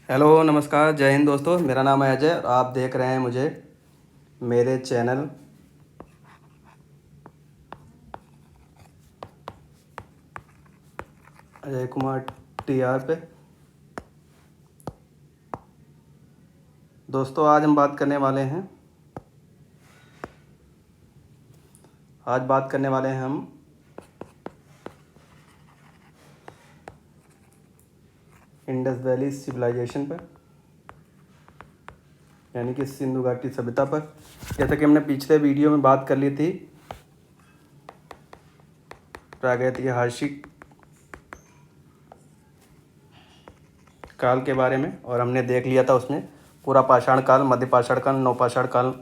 Hello नमस्कार जय हिंद दोस्तों। मेरा नाम है अजय और आप देख रहे हैं मुझे मेरे चैनल अजय कुमार TR पे। दोस्तों आज हम बात करने वाले हैं हम इंडस वैली सिविलाइजेशन पर, यानी कि सिंधु घाटी सभ्यता पर। जैसा कि हमने पिछले वीडियो में बात कर ली थी प्रागैतिहासिक काल के बारे में, और हमने देख लिया था उसमें पूरा पाषाण काल, मध्य पाषाण काल, नवपाषाण काल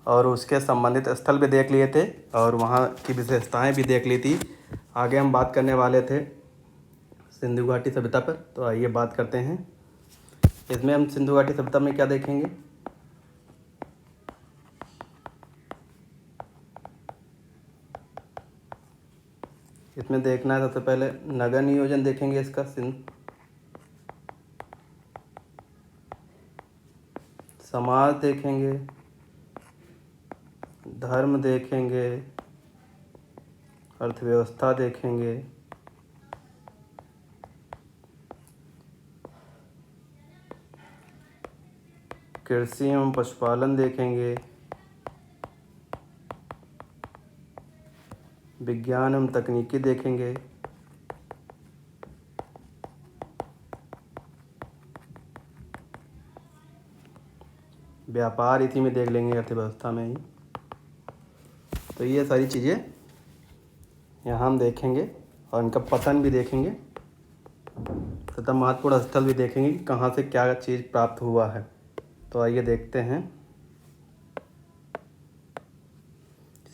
और उसके संबंधित स्थल भी देख लिए थे और वहाँ की विशेषताएं भी देख ली थी। आगे हम बात करने वाले थे सिंधु घाटी सभ्यता पर, तो आइए बात करते हैं। इसमें हम सिंधु घाटी सभ्यता में क्या देखेंगे। इसमें देखना है सबसे पहले नगर नियोजन देखेंगे इसका, समाज देखेंगे, धर्म देखेंगे, अर्थव्यवस्था देखेंगे, कृषि एवं पशुपालन देखेंगे, विज्ञान एवं तकनीकी देखेंगे, व्यापार इसी में देख लेंगे, अर्थव्यवस्था में ही। तो ये सारी चीज़ें यहाँ हम देखेंगे और इनका पतन भी देखेंगे तथा महत्वपूर्ण स्थल भी देखेंगे कि कहाँ से क्या चीज़ प्राप्त हुआ है। तो आइए देखते हैं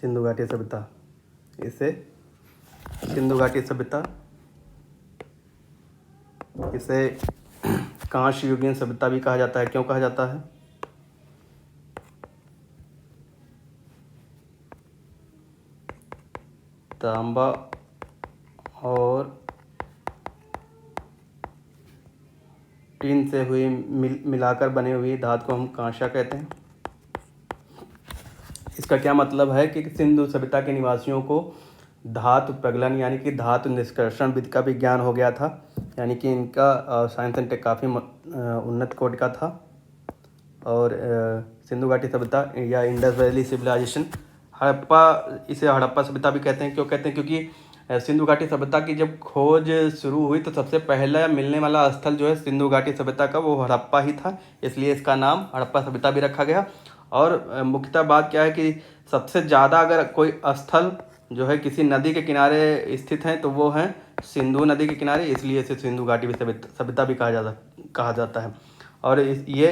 सिंधु घाटी सभ्यता। इसे सिंधु घाटी सभ्यता, इसे कांस्य युगीन सभ्यता भी कहा जाता है। क्यों कहा जाता है? तांबा और टीन से हुई मिलाकर बनी हुई धातु को हम कांसा कहते हैं। इसका क्या मतलब है कि सिंधु सभ्यता के निवासियों को धातु प्रगलन यानी कि धातु निष्कर्षण विधि का भी ज्ञान हो गया था, यानी कि इनका साइंस एंड टेक काफ़ी उन्नत कोटि का था। और सिंधु घाटी सभ्यता या इंडस वैली सिविलाइजेशन, इसे हड़प्पा सभ्यता भी कहते हैं। क्यों कहते हैं? क्योंकि सिंधु घाटी सभ्यता की जब खोज शुरू हुई तो सबसे पहला मिलने वाला स्थल जो है सिंधु घाटी सभ्यता का, वो हड़प्पा ही था, इसलिए इसका नाम हड़प्पा सभ्यता भी रखा गया। और मुख्यतः बात क्या है कि सबसे ज़्यादा अगर कोई स्थल जो है किसी नदी के किनारे स्थित हैं तो वो हैं सिंधु नदी के किनारे, इसलिए इसे सिंधु घाटी सभ्यता भी कहा जाता है। और ये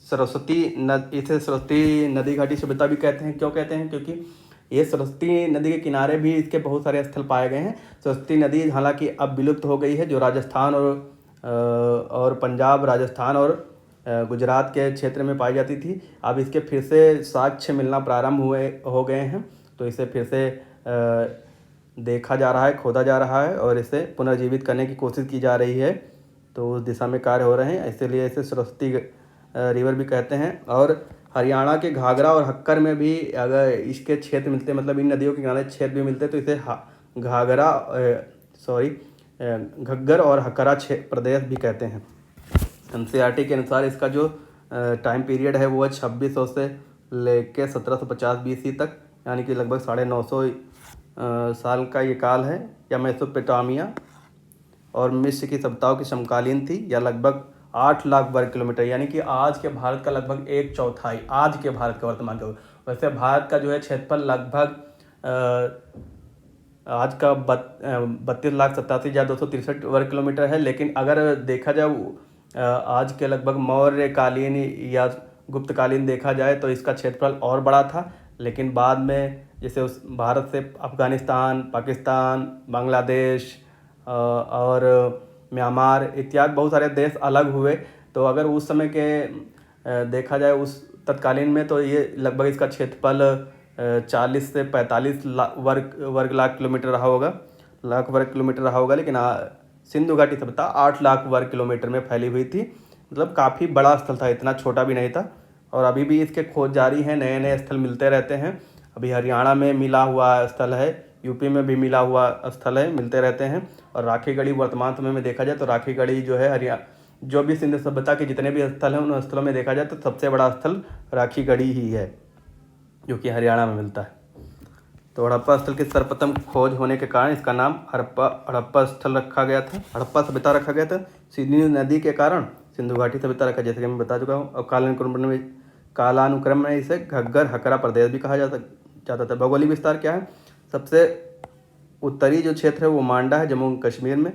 इसे सरस्वती नदी घाटी सभ्यता भी कहते हैं। क्यों कहते हैं? क्योंकि ये सरस्वती नदी के किनारे भी इसके बहुत सारे स्थल पाए गए हैं। सरस्वती नदी हालांकि अब विलुप्त हो गई है, जो राजस्थान और पंजाब, राजस्थान और गुजरात के क्षेत्र में पाई जाती थी। अब इसके फिर से साक्ष्य मिलना प्रारंभ हो गए हैं, तो इसे फिर से देखा जा रहा है, खोदा जा रहा है और इसे पुनर्जीवित करने की कोशिश की जा रही है। तो उस दिशा में कार्य हो रहे हैं, इसीलिए इसे सरस्वती रिवर भी कहते हैं। और हरियाणा के घाघरा और हक्कर में भी अगर इसके क्षेत्र मिलते, मतलब इन नदियों के किनारे क्षेत्र भी मिलते, तो इसे घग्गर और हकरा प्रदेश भी कहते हैं। NCERT के अनुसार इसका जो टाइम पीरियड है वो है 2600 से लेके 1750 BC तक, यानी कि लगभग 950 साल का ये काल है। या मेसोपोटामिया और मिस्र की सभ्यताओं की समकालीन थी, या लगभग 8 लाख वर्ग किलोमीटर, यानी कि आज के भारत का लगभग 1/4, आज के भारत का वर्तमान का। वैसे भारत का जो है क्षेत्रफल लगभग आज का 32,87,263 वर्ग किलोमीटर है। लेकिन अगर देखा जाए आज के लगभग मौर्यकालीन या गुप्तकालीन देखा जाए तो इसका क्षेत्रफल और बड़ा था। लेकिन बाद में जैसे उस भारत से अफ़गानिस्तान, पाकिस्तान, बांग्लादेश और म्यांमार इत्यादि बहुत सारे देश अलग हुए, तो अगर उस समय के देखा जाए उस तत्कालीन में, तो ये लगभग इसका क्षेत्रफल 40 से 45 वर्ग लाख किलोमीटर रहा होगा, लाख वर्ग किलोमीटर रहा होगा। लेकिन सिंधु घाटी सभ्यता 8 लाख वर्ग किलोमीटर में फैली हुई थी, मतलब काफ़ी बड़ा स्थल था, इतना छोटा भी नहीं था। और अभी भी इसके खोज जारी हैं, नए नए स्थल मिलते रहते हैं। अभी हरियाणा में मिला हुआ स्थल है, यूपी में भी मिला हुआ स्थल है, मिलते रहते हैं। और राखीगढ़ी वर्तमान समय में देखा जाए तो राखीगढ़ी जो है जो भी सिंधु सभ्यता के जितने भी स्थल हैं उन स्थलों में देखा जाए तो सबसे बड़ा स्थल राखीगढ़ी ही है, जो कि हरियाणा में मिलता है। तो हड़प्पा स्थल की सर्वप्रथम खोज होने के कारण इसका नाम हड़प्पा स्थल रखा गया था, हड़प्पा सभ्यता रखा गया था। सिंधु नदी के कारण सिंधु घाटी सभ्यता रखा, जैसे कि मैं बता चुका हूँ। और कालानुक्रम में इसे घग्गर हकरा प्रदेश भी कहा जाता था। भौगोलिक विस्तार क्या है? सबसे उत्तरी जो क्षेत्र है वो मांडा है, जम्मू कश्मीर में।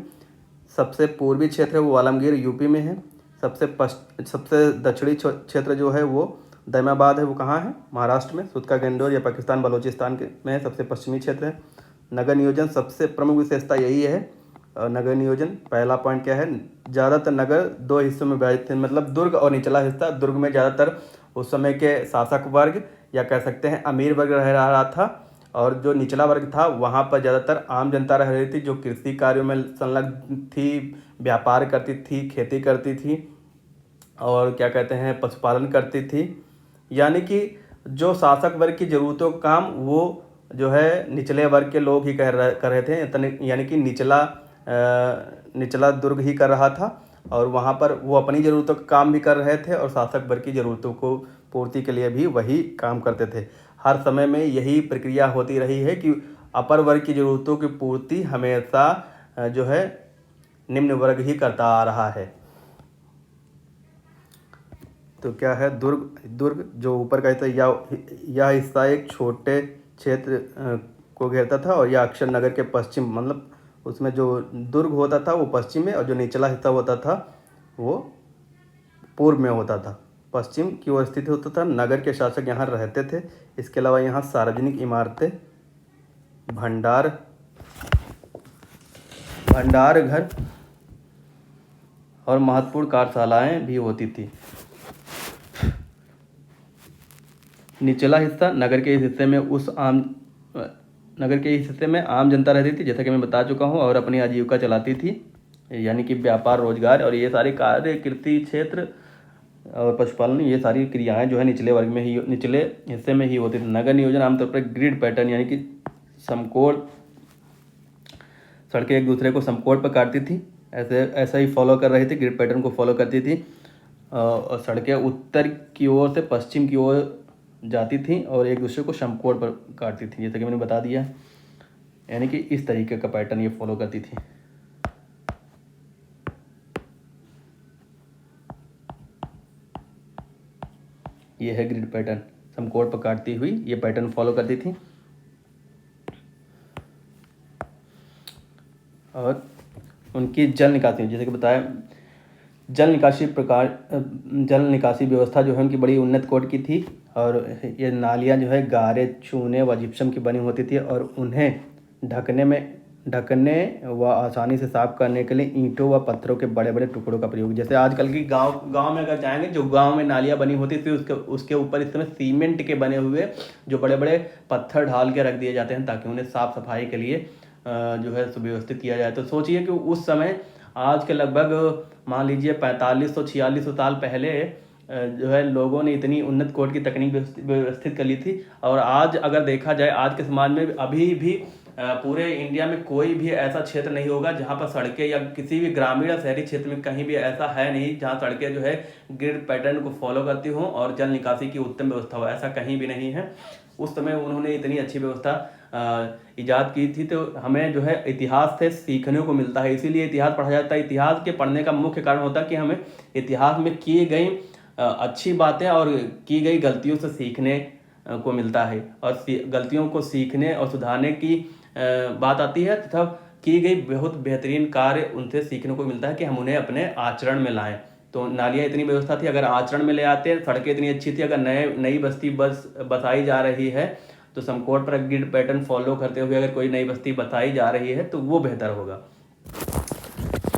सबसे पूर्वी क्षेत्र है वो आलमगीर, यूपी में है। सबसे दक्षिणी क्षेत्र जो है वो दैमाबाद है, वो कहाँ है? महाराष्ट्र में। सुत्का गेंडोर या पाकिस्तान बलोचिस्तान में है, सबसे पश्चिमी क्षेत्र है। नगर नियोजन सबसे प्रमुख विशेषता यही है। नगर नियोजन पहला पॉइंट क्या है? ज़्यादातर नगर दो हिस्सों में विभाजित थे, मतलब दुर्ग और निचला हिस्सा। दुर्ग में ज़्यादातर उस समय के शासक वर्ग या कह सकते हैं अमीर वर्ग रह रहा था, और जो निचला वर्ग था वहाँ पर ज़्यादातर आम जनता रह रही थी, जो कृषि कार्यों में संलग्न थी, व्यापार करती थी, खेती करती थी, और क्या कहते हैं पशुपालन करती थी। यानी कि जो शासक वर्ग की ज़रूरतों का काम वो जो है निचले वर्ग के लोग ही कर रहे थे, यानी कि निचला दुर्ग ही कर रहा था। और वहाँ पर वो अपनी ज़रूरतों का काम भी कर रहे थे और शासक वर्ग की ज़रूरतों को पूर्ति के लिए भी वही काम करते थे। हर समय में यही प्रक्रिया होती रही है कि अपर वर्ग की ज़रूरतों की पूर्ति हमेशा जो है निम्न वर्ग ही करता आ रहा है। तो क्या है? दुर्ग जो ऊपर का हिस्सा, यह हिस्सा एक छोटे क्षेत्र को घेरता था, और यह अक्सर नगर के पश्चिम, मतलब उसमें जो दुर्ग होता था वो पश्चिम में, और जो निचला हिस्सा होता था वो पूर्व में होता था, पश्चिम की ओर स्थित होता था। नगर के शासक यहाँ रहते थे। इसके अलावा यहाँ सार्वजनिक इमारतें, भंडार घर और महत्वपूर्ण कार्यशालाएं भी होती थी। निचला हिस्सा नगर के इस हिस्से में आम जनता रहती थी, जैसा कि मैं बता चुका हूँ, और अपनी आजीविका चलाती थी, यानी कि व्यापार, रोजगार और ये सारे कार्य, कृषि क्षेत्र और पशुपालन, ये सारी क्रियाएं जो है निचले हिस्से में ही होती थी। नगर नियोजन आमतौर पर ग्रिड पैटर्न, यानी कि समकोण सड़कें एक दूसरे को समकोण पर काटती थी, ऐसा ही फॉलो कर रही थी, ग्रिड पैटर्न को फॉलो करती थी। और सड़कें उत्तर की ओर से पश्चिम की ओर जाती थी और एक दूसरे को समकोण पर काटती थी, जैसा कि मैंने बता दिया। यानी कि इस तरीके का पैटर्न ये फॉलो करती थी। ये है ग्रिड पैटर्न, समकोण पर काटती हुई ये पैटर्न फॉलो करती थी। और उनकी जल निकासी, जैसे कि बताया, जल निकासी व्यवस्था जो है उनकी बड़ी उन्नत कोटि की थी। और ये नालियाँ जो है गारे, चूने व जिप्सम की बनी होती थी, और उन्हें ढकने व आसानी से साफ करने के लिए ईंटों व पत्थरों के बड़े बड़े टुकड़ों का प्रयोग। जैसे आजकल की गांव में अगर जाएंगे, जो गांव में नालियाँ बनी होती थी उसके ऊपर इस समय सीमेंट के बने हुए जो बड़े बड़े पत्थर ढाल के रख दिए जाते हैं, ताकि उन्हें साफ सफाई के लिए जो है सुव्यवस्थित किया जाए। तो सोचिए कि उस समय, आज के लगभग मान लीजिए 4500-4600 साल पहले जो है लोगों ने इतनी उन्नत कोट की तकनीक व्यवस्थित कर ली थी। और आज अगर देखा जाए, आज के समाज में अभी भी पूरे इंडिया में कोई भी ऐसा क्षेत्र नहीं होगा जहाँ पर सड़कें, या किसी भी ग्रामीण या शहरी क्षेत्र में कहीं भी ऐसा है नहीं जहाँ सड़कें जो है ग्रिड पैटर्न को फॉलो करती हों और जल निकासी की उत्तम व्यवस्था हो। ऐसा कहीं भी नहीं है। उस समय उन्होंने इतनी अच्छी व्यवस्था ईजाद की थी। तो हमें जो है इतिहास से सीखने को मिलता है, इसीलिए इतिहास पढ़ा जाता है। इतिहास के पढ़ने का मुख्य कारण होता है कि हमें इतिहास में की गई अच्छी बातें और की गई गलतियों से सीखने को मिलता है, और गलतियों को सीखने और सुधारने की बात आती है, तथा की गई बहुत बेहतरीन कार्य उनसे सीखने को मिलता है कि हम उन्हें अपने आचरण में लाएं। तो नालियाँ इतनी व्यवस्था थी, अगर आचरण में ले आते, सड़कें इतनी अच्छी थी, अगर नई बस्ती बसाई जा रही है तो समकोण पर ग्रिड पैटर्न फॉलो करते हुए अगर कोई नई बस्ती बसाई जा रही है तो वो बेहतर होगा।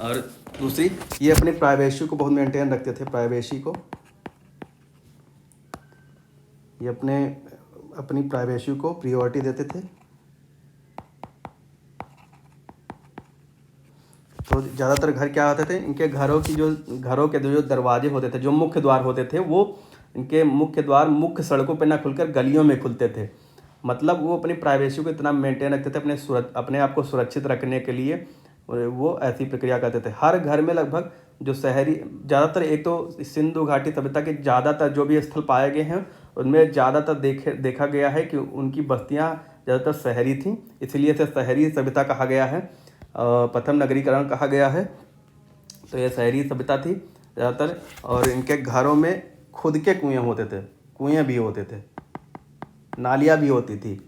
और दूसरी, ये अपने प्राइवेसी को बहुत मेंटेन रखते थे। प्राइवेसी को, ये अपनी प्राइवेसी को प्रियोरिटी देते थे। तो ज़्यादातर घर क्या होते थे, इनके घरों के जो दरवाजे होते थे, जो मुख्य द्वार होते थे, वो इनके मुख्य द्वार मुख्य सड़कों पर ना खुलकर गलियों में खुलते थे। मतलब वो अपनी प्राइवेसी को इतना मेंटेन रखते थे, अपने आप को सुरक्षित रखने के लिए वो ऐसी प्रक्रिया करते थे। हर घर में लगभग जो शहरी ज़्यादातर, एक तो सिंधु घाटी सभ्यता के ज़्यादातर जो भी स्थल पाए गए हैं उनमें ज़्यादातर देखा गया है कि उनकी बस्तियाँ ज़्यादातर शहरी थीं, इसलिए इसे शहरी सभ्यता कहा गया है। प्रथम नगरीकरण कहा गया है। तो ये शहरी सभ्यता थी ज़्यादातर। और इनके घरों में खुद के कुएँ होते थे, कुएँ भी होते थे, नालियाँ भी होती थी,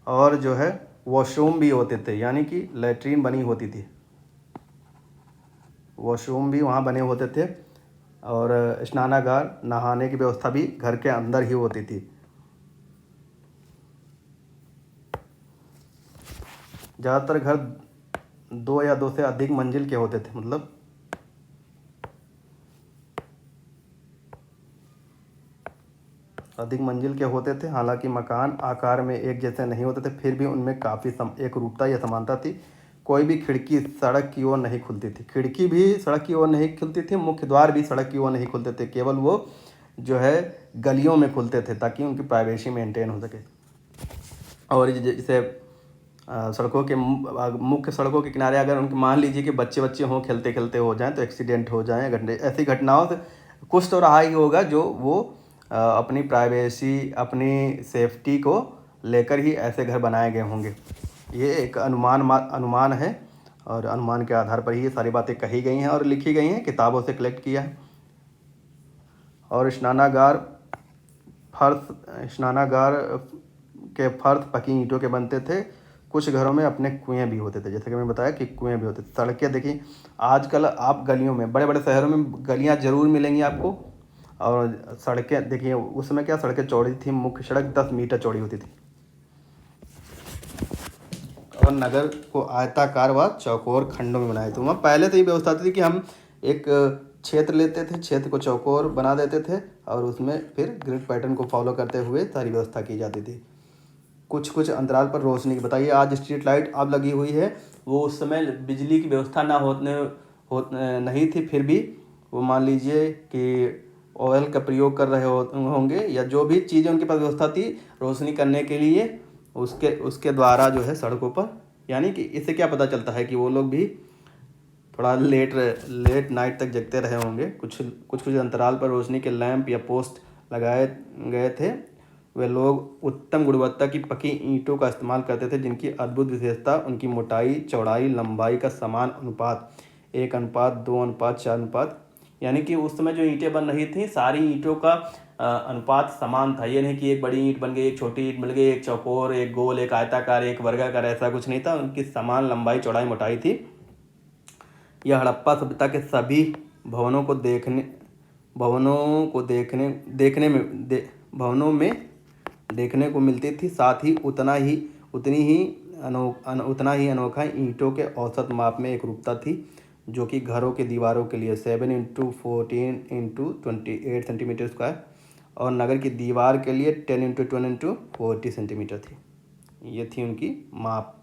और जो है वॉशरूम भी होते थे, यानी कि लैट्रीन बनी होती थी, वॉशरूम भी वहाँ बने होते थे। और स्नानागार, नहाने की व्यवस्था भी घर के अंदर ही होती थी। ज़्यादातर घर 2 या 2 से अधिक मंजिल के होते थे, मतलब अधिक मंजिल के होते थे। हालांकि मकान आकार में एक जैसे नहीं होते थे, फिर भी उनमें काफ़ी एक रूपता या समानता थी। कोई भी खिड़की सड़क की ओर नहीं खुलती थी, खिड़की भी सड़क की ओर नहीं खुलती थी, मुख्य द्वार भी सड़क की ओर नहीं खुलते थे, केवल वो जो है गलियों में खुलते थे ताकि उनकी प्राइवेसी मेंटेन हो सके। और जैसे सड़कों के मुख्य सड़कों के किनारे अगर उनके मान लीजिए कि बच्चे हों, खेलते खेलते हो जाएं तो एक्सीडेंट हो जाएं, ऐसी घटनाओं से कुछ तो रहा ही होगा जो वो अपनी प्राइवेसी, अपनी सेफ्टी को लेकर ही ऐसे घर बनाए गए होंगे। ये एक अनुमान है, और अनुमान के आधार पर ही ये सारी बातें कही गई हैं और लिखी गई हैं, किताबों से कलेक्ट किया है। और स्नानागार के फर्श पकी ईंटों के बनते थे। कुछ घरों में अपने कुएं भी होते थे, जैसे कि मैं बताया कि कुएं भी होते थे। सड़कें देखिए, आजकल आप गलियों में, बड़े बड़े शहरों में गलियां जरूर मिलेंगी आपको, और सड़कें देखिए, उसमें क्या सड़कें चौड़ी थी, मुख्य सड़क 10 मीटर चौड़ी होती थी, और नगर को आयताकार व चौकोर खंडों में बनाए थे। वहाँ पहले से ही व्यवस्था थी कि हम एक क्षेत्र लेते थे, क्षेत्र को चौकोर बना देते थे, और उसमें फिर ग्रिड पैटर्न को फॉलो करते हुए सारी व्यवस्था की जाती थी। कुछ अंतराल पर रोशनी की बताइए। आज स्ट्रीट लाइट अब लगी हुई है, वो उस समय बिजली की व्यवस्था नहीं थी, फिर भी वो मान लीजिए कि ऑयल का प्रयोग कर रहे होंगे, या जो भी चीज़ें उनके पास व्यवस्था थी रोशनी करने के लिए, उसके द्वारा जो है सड़कों पर, यानी कि इससे क्या पता चलता है कि वो लोग भी थोड़ा लेट नाइट तक जगते रहे होंगे। कुछ अंतराल पर रोशनी के लैंप या पोस्ट लगाए गए थे। वे लोग उत्तम गुणवत्ता की पकी ईंटों का इस्तेमाल करते थे, जिनकी अद्भुत विशेषता उनकी मोटाई, चौड़ाई, लंबाई का समान अनुपात, 1:2:4, यानी कि उस समय जो ईंटें बन रही थी सारी ईंटों का अनुपात समान था। ये नहीं कि एक बड़ी ईंट बन गई, एक छोटी ईंट बन गई, एक चौकोर, एक गोल, एक आयताकार, एक वर्गाकार, ऐसा कुछ नहीं था। उनकी समान लंबाई, चौड़ाई, मोटाई थी। यह हड़प्पा सभ्यता के सभी भवनों में देखने को मिलती थी। साथ ही उतना ही अनोखा ईंटों के औसत माप में एक रूपता थी, जो कि घरों के दीवारों के लिए 7x14x28 सेंटीमीटर स्क्वायर, और नगर की दीवार के लिए 10x10x40 सेंटीमीटर थी। ये थी उनकी माप।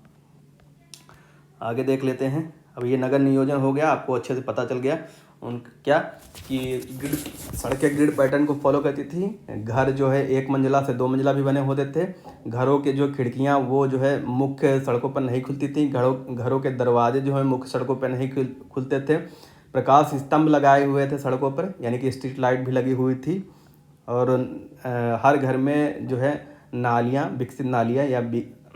आगे देख लेते हैं। अब ये नगर नियोजन हो गया, आपको अच्छे से पता चल गया क्या कि सड़कें ग्रिड पैटर्न को फॉलो करती थी। घर जो है 1 मंजिला से 2 मंजिला भी बने होते थे। घरों के जो खिड़कियां वो जो है मुख्य सड़कों पर नहीं खुलती थी। घरों के दरवाजे जो है मुख्य सड़कों पर नहीं खुलते थे। प्रकाश स्तंभ लगाए हुए थे सड़कों पर, यानी कि स्ट्रीट लाइट भी लगी हुई थी। और हर घर में जो है नालियाँ, विकसित नालियाँ, या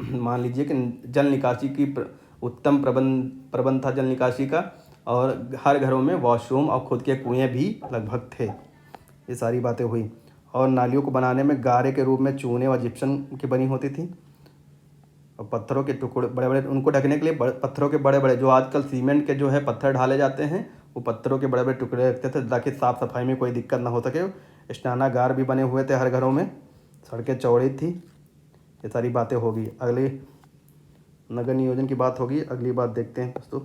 मान लीजिए कि जल निकासी की उत्तम प्रबंध था जल निकासी का। और हर घरों में वॉशरूम और खुद के कुएं भी लगभग थे। ये सारी बातें हुई। और नालियों को बनाने में गारे के रूप में चूने व जिप्सम की बनी होती थी। और पत्थरों के टुकड़े बड़े बड़े, उनको ढकने के लिए पत्थरों के बड़े बड़े, जो आजकल सीमेंट के जो है पत्थर ढाले जाते हैं, वो पत्थरों के बड़े बड़े टुकड़े रखते थे ताकि साफ़ सफाई में कोई दिक्कत ना हो सके। स्नानागार भी बने हुए थे हर घरों में। सड़कें चौड़ी थी। ये सारी बातें होगी। अगली नगर नियोजन की बात होगी, अगली बात देखते हैं दोस्तों।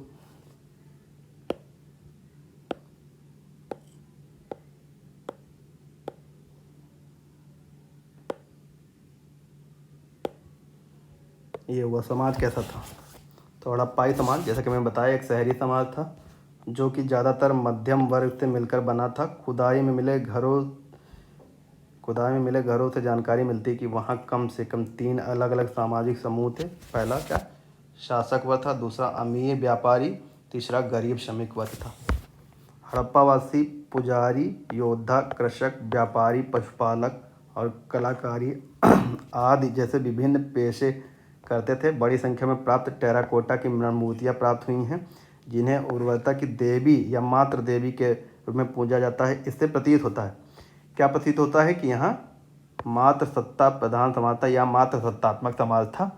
ये हुआ समाज कैसा था, तो हड़प्पाई समाज जैसा कि मैंने बताया एक शहरी समाज था जो कि ज़्यादातर मध्यम वर्ग से मिलकर बना था। खुदाई में मिले घरों से जानकारी मिलती है कि वहाँ कम से कम 3 अलग अलग सामाजिक समूह थे। पहला क्या, शासक वर्ग था, दूसरा अमीर व्यापारी, तीसरा गरीब श्रमिक वर्ग था। हड़प्पावासी पुजारी, योद्धा, कृषक, व्यापारी, पशुपालक और कलाकारी आदि जैसे विभिन्न पेशे करते थे। बड़ी संख्या में प्राप्त टेराकोटा की मूर्तियाँ प्राप्त हुई हैं जिन्हें उर्वरता की देवी या मातृ देवी के रूप में पूजा जाता है। इससे प्रतीत होता है, क्या प्रतीत होता है कि यहाँ मातृ सत्ता प्रधान समाज था या मातृ सत्तात्मक समाज था।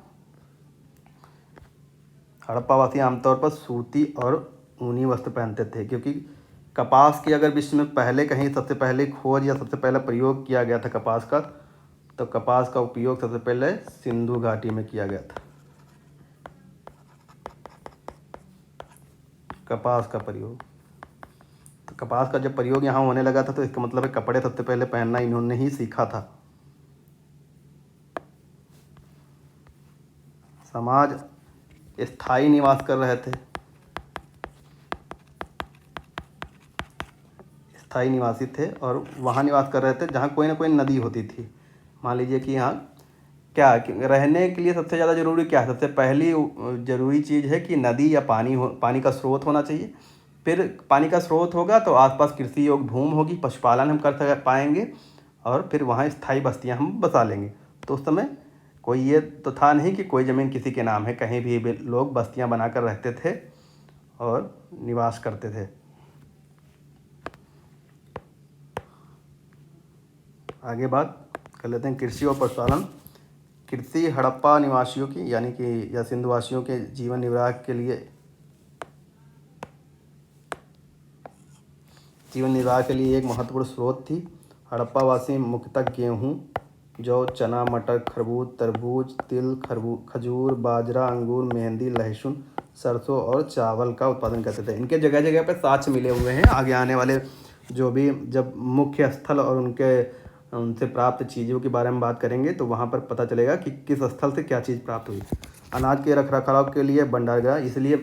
हड़प्पावासी आमतौर पर सूती और ऊनी वस्त्र पहनते थे क्योंकि कपास की अगर विश्व में पहले कहीं सबसे पहले खोज या सबसे पहले प्रयोग किया गया था कपास का, तो कपास का उपयोग सबसे पहले सिंधु घाटी में किया गया था। कपास का प्रयोग, तो कपास का जब प्रयोग यहाँ होने लगा था तो इसका मतलब है कपड़े सबसे पहले पहनना इन्होंने ही सीखा था। समाज स्थायी निवास कर रहे थे, स्थायी निवासी थे और वहाँ निवास कर रहे थे जहाँ कोई ना कोई नदी होती थी। मान लीजिए कि यहाँ क्या रहने के लिए सबसे ज़्यादा ज़रूरी क्या है, सबसे पहली ज़रूरी चीज़ है कि नदी या पानी हो, पानी का स्रोत होना चाहिए। फिर पानी का स्रोत होगा तो आसपास कृषि योग्य भूमि होगी, पशुपालन हम कर पाएंगे और फिर वहाँ स्थायी बस्तियाँ हम बसा लेंगे। तो उस समय कोई ये तो था नहीं कि कोई ज़मीन किसी के नाम है, कहीं भी लोग बस्तियाँ बनाकर रहते थे और निवास करते थे। आगे बात कर लेते हैं कृषि और पशुपालन। कृषि हड़प्पा निवासियों की यानी कि या सिंधुवासियों के जीवन निर्वाह के लिए एक महत्वपूर्ण स्रोत थी। हड़प्पावासी मुख्यतः गेहूँ, जौ, चना, मटर, खरबूज, तरबूज, तिल, खजूर, बाजरा, अंगूर, मेहंदी, लहसुन, सरसों और चावल का उत्पादन करते थे। इनके जगह जगह पर साक्ष्य मिले हुए हैं। आगे आने वाले जो भी जब मुख्य स्थल और उनसे प्राप्त चीज़ों के बारे में बात करेंगे तो वहाँ पर पता चलेगा कि किस स्थल से क्या चीज़ प्राप्त हुई। अनाज के रखरखाव के लिए भंडारगृह, इसलिए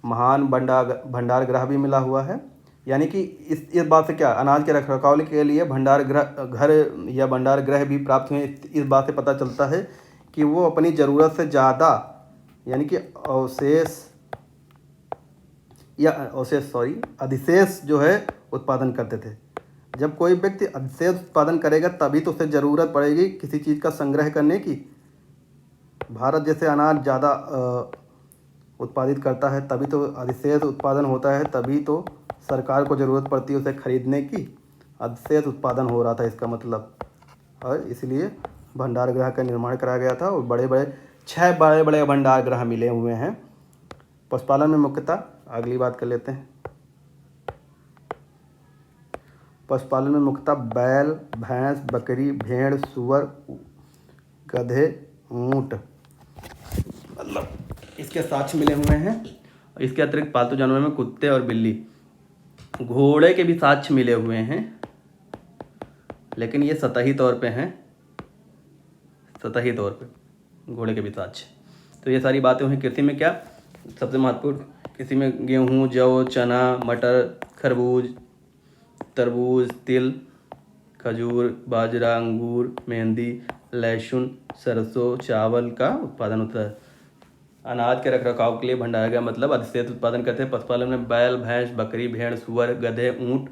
महान भंडारगृह भी मिला हुआ है। यानी कि इस बात से क्या, अनाज के रखरखाव के लिए घर या भंडारगृह भी प्राप्त हुए। इस बात से पता चलता है कि वो अपनी ज़रूरत से ज़्यादा यानी कि अधिशेष जो है उत्पादन करते थे। जब कोई व्यक्ति अधिशेष उत्पादन करेगा तभी तो उसे ज़रूरत पड़ेगी किसी चीज़ का संग्रह करने की। भारत जैसे अनाज ज़्यादा उत्पादित करता है तभी तो अधिशेष उत्पादन होता है, तभी तो सरकार को ज़रूरत पड़ती है उसे खरीदने की। अधिशेष उत्पादन हो रहा था इसका मतलब, और इसलिए भंडारगृह का निर्माण कराया गया था और 6 बड़े बड़े भंडारगृह मिले हुए हैं। पशुपालन में मुख्यतः, अगली बात कर लेते हैं, पशुपालन में मुख्यतः बैल, भैंस, बकरी, भेड़, सुअर, गधे, ऊँट मतलब इसके साक्ष्य मिले हुए हैं। इसके अतिरिक्त पालतू जानवरों में कुत्ते और बिल्ली, घोड़े के भी साक्ष्य मिले हुए हैं, लेकिन ये सतही तौर पे हैं, सतही तौर पे घोड़े के भी साक्ष्य। तो ये सारी बातें हुई। कृषि में क्या सबसे महत्वपूर्ण, कृषि में गेहूँ, जौ, चना, मटर, खरबूज, तरबूज, तिल, खजूर, बाजरा, अंगूर, मेहंदी, लहसुन, सरसों, चावल का उत्पादन होता है। अनाज के रखरखाव के लिए भंडारगृह मतलब अधिशेष उत्पादन करते हैं। पशुपालन में बैल, भैंस, बकरी, भेड़, सुअर, गधे, ऊँट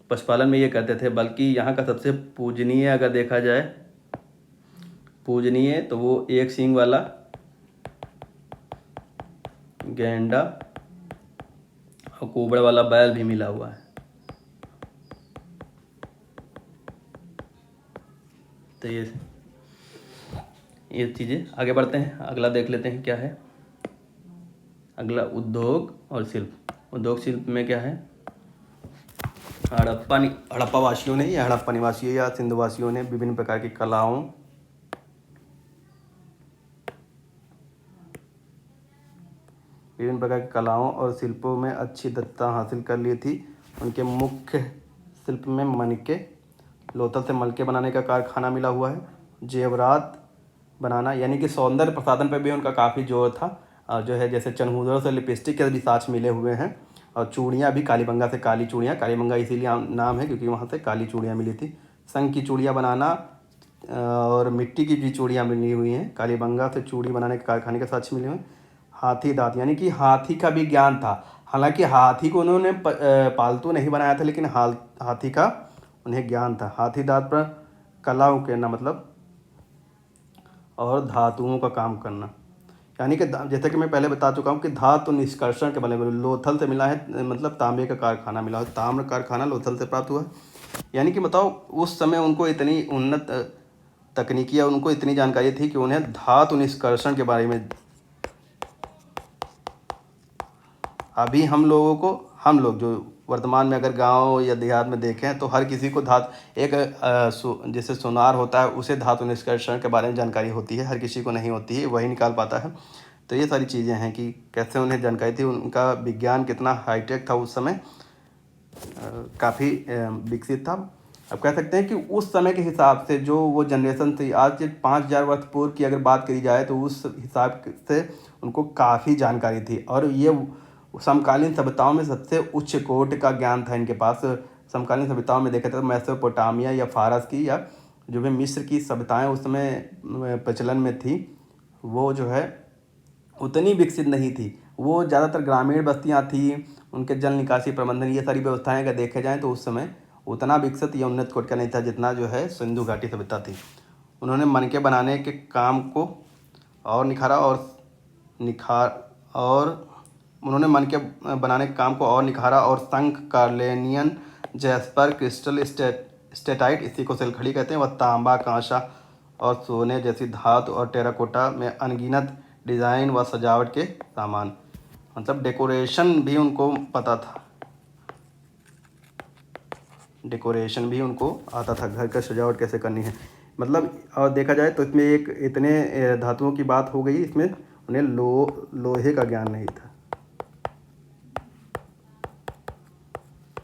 पशुपालन में ये करते थे। बल्कि यहाँ का सबसे पूजनीय अगर देखा जाए, पूजनीय तो वो एक सींग वाला गैंडा और कुबड़ वाला बैल भी मिला हुआ है। तो ये चीज़ें, आगे बढ़ते हैं, अगला देख लेते हैं क्या है। अगला उद्योग और शिल्प। उद्योग शिल्प में क्या है, हड़प्पा वासियों ने या हड़प्पा निवासियों या सिंधुवासियों ने विभिन्न प्रकार की कलाओं और शिल्पों में अच्छी दक्षता हासिल कर ली थी। उनके मुख्य शिल्प में मणिके, लोथल से मलके बनाने का कारखाना मिला हुआ है। जेवरात बनाना यानी कि सौंदर्य प्रसाधन पर भी उनका काफ़ी जोर था। जो है जैसे चनहूदरों से लिपस्टिक के भी साक्ष्य मिले हुए हैं। और चूड़ियाँ भी कालीबंगा से, काली चूड़ियाँ, कालीबंगा इसीलिए नाम है क्योंकि वहाँ से काली चूड़ियाँ मिली थी। संग की चूड़ियाँ बनाना और मिट्टी की भी चूड़ियाँ मिली हुई हैं। कालीबंगा से चूड़ी बनाने के कारखाने के साक्ष्य मिले हुए हैं। हाथी दांत यानी कि हाथी का भी ज्ञान था। हालांकि हाथी को उन्होंने पालतू नहीं बनाया था, लेकिन हाथी का उन्हें ज्ञान था। हाथी दांत पर कलाओं कहना मतलब और धातुओं का काम करना, यानी कि जैसे कि मैं पहले बता चुका हूँ कि धातु निष्कर्षण के बारे में लोथल से मिला है, मतलब तांबे का कारखाना मिला है। ताम्र कारखाना लोथल से प्राप्त हुआ है। यानी कि बताओ उस समय उनको इतनी उन्नत तकनीकी या उनको इतनी जानकारी थी कि उन्हें धातु निष्कर्षण के बारे में। अभी हम लोग जो वर्तमान में अगर गांव या देहात में देखें तो हर किसी को जैसे सोनार होता है उसे धातु निष्कर्षण के बारे में जानकारी होती है, हर किसी को नहीं होती है, वही निकाल पाता है। तो ये सारी चीज़ें हैं कि कैसे उन्हें जानकारी थी, उनका विज्ञान कितना हाईटेक था उस समय, काफ़ी विकसित था। अब कह सकते हैं कि उस समय के हिसाब से जो वो जनरेशन थी, आज से 5000 वर्ष पूर्व की अगर बात करी जाए तो उस हिसाब से उनको काफ़ी जानकारी थी। और ये समकालीन सभ्यताओं में सबसे उच्च कोटि का ज्ञान था इनके पास। समकालीन सभ्यताओं में देखा तो मेसोपोटामिया या फारस की या जो भी मिस्र की सभ्यताएं उस समय प्रचलन में थी, वो जो है उतनी विकसित नहीं थी। वो ज़्यादातर ग्रामीण बस्तियाँ थी, उनके जल निकासी प्रबंधन ये सारी व्यवस्थाएं अगर देखे जाएँ तो उस समय उतना विकसित या उन्नत कोटि का नहीं था जितना जो है सिंधु घाटी सभ्यता थी। उन्होंने मनके बनाने के काम को और निखारा और उन्होंने मनके बनाने के काम को और निखारा और शंख, कार्लेनियन, जैस्पर, क्रिस्टल, स्टेटाइट, इसी को सिलखड़ी कहते हैं, वह तांबा, कांसा और सोने जैसी धातु और टेराकोटा में अनगिनत डिज़ाइन व सजावट के सामान, मतलब डेकोरेशन भी उनको पता था, डेकोरेशन भी उनको आता था, घर का सजावट कैसे करनी है। मतलब और देखा जाए तो इसमें एक इतने धातुओं की बात हो गई, इसमें उन्हें लोहे का ज्ञान नहीं था,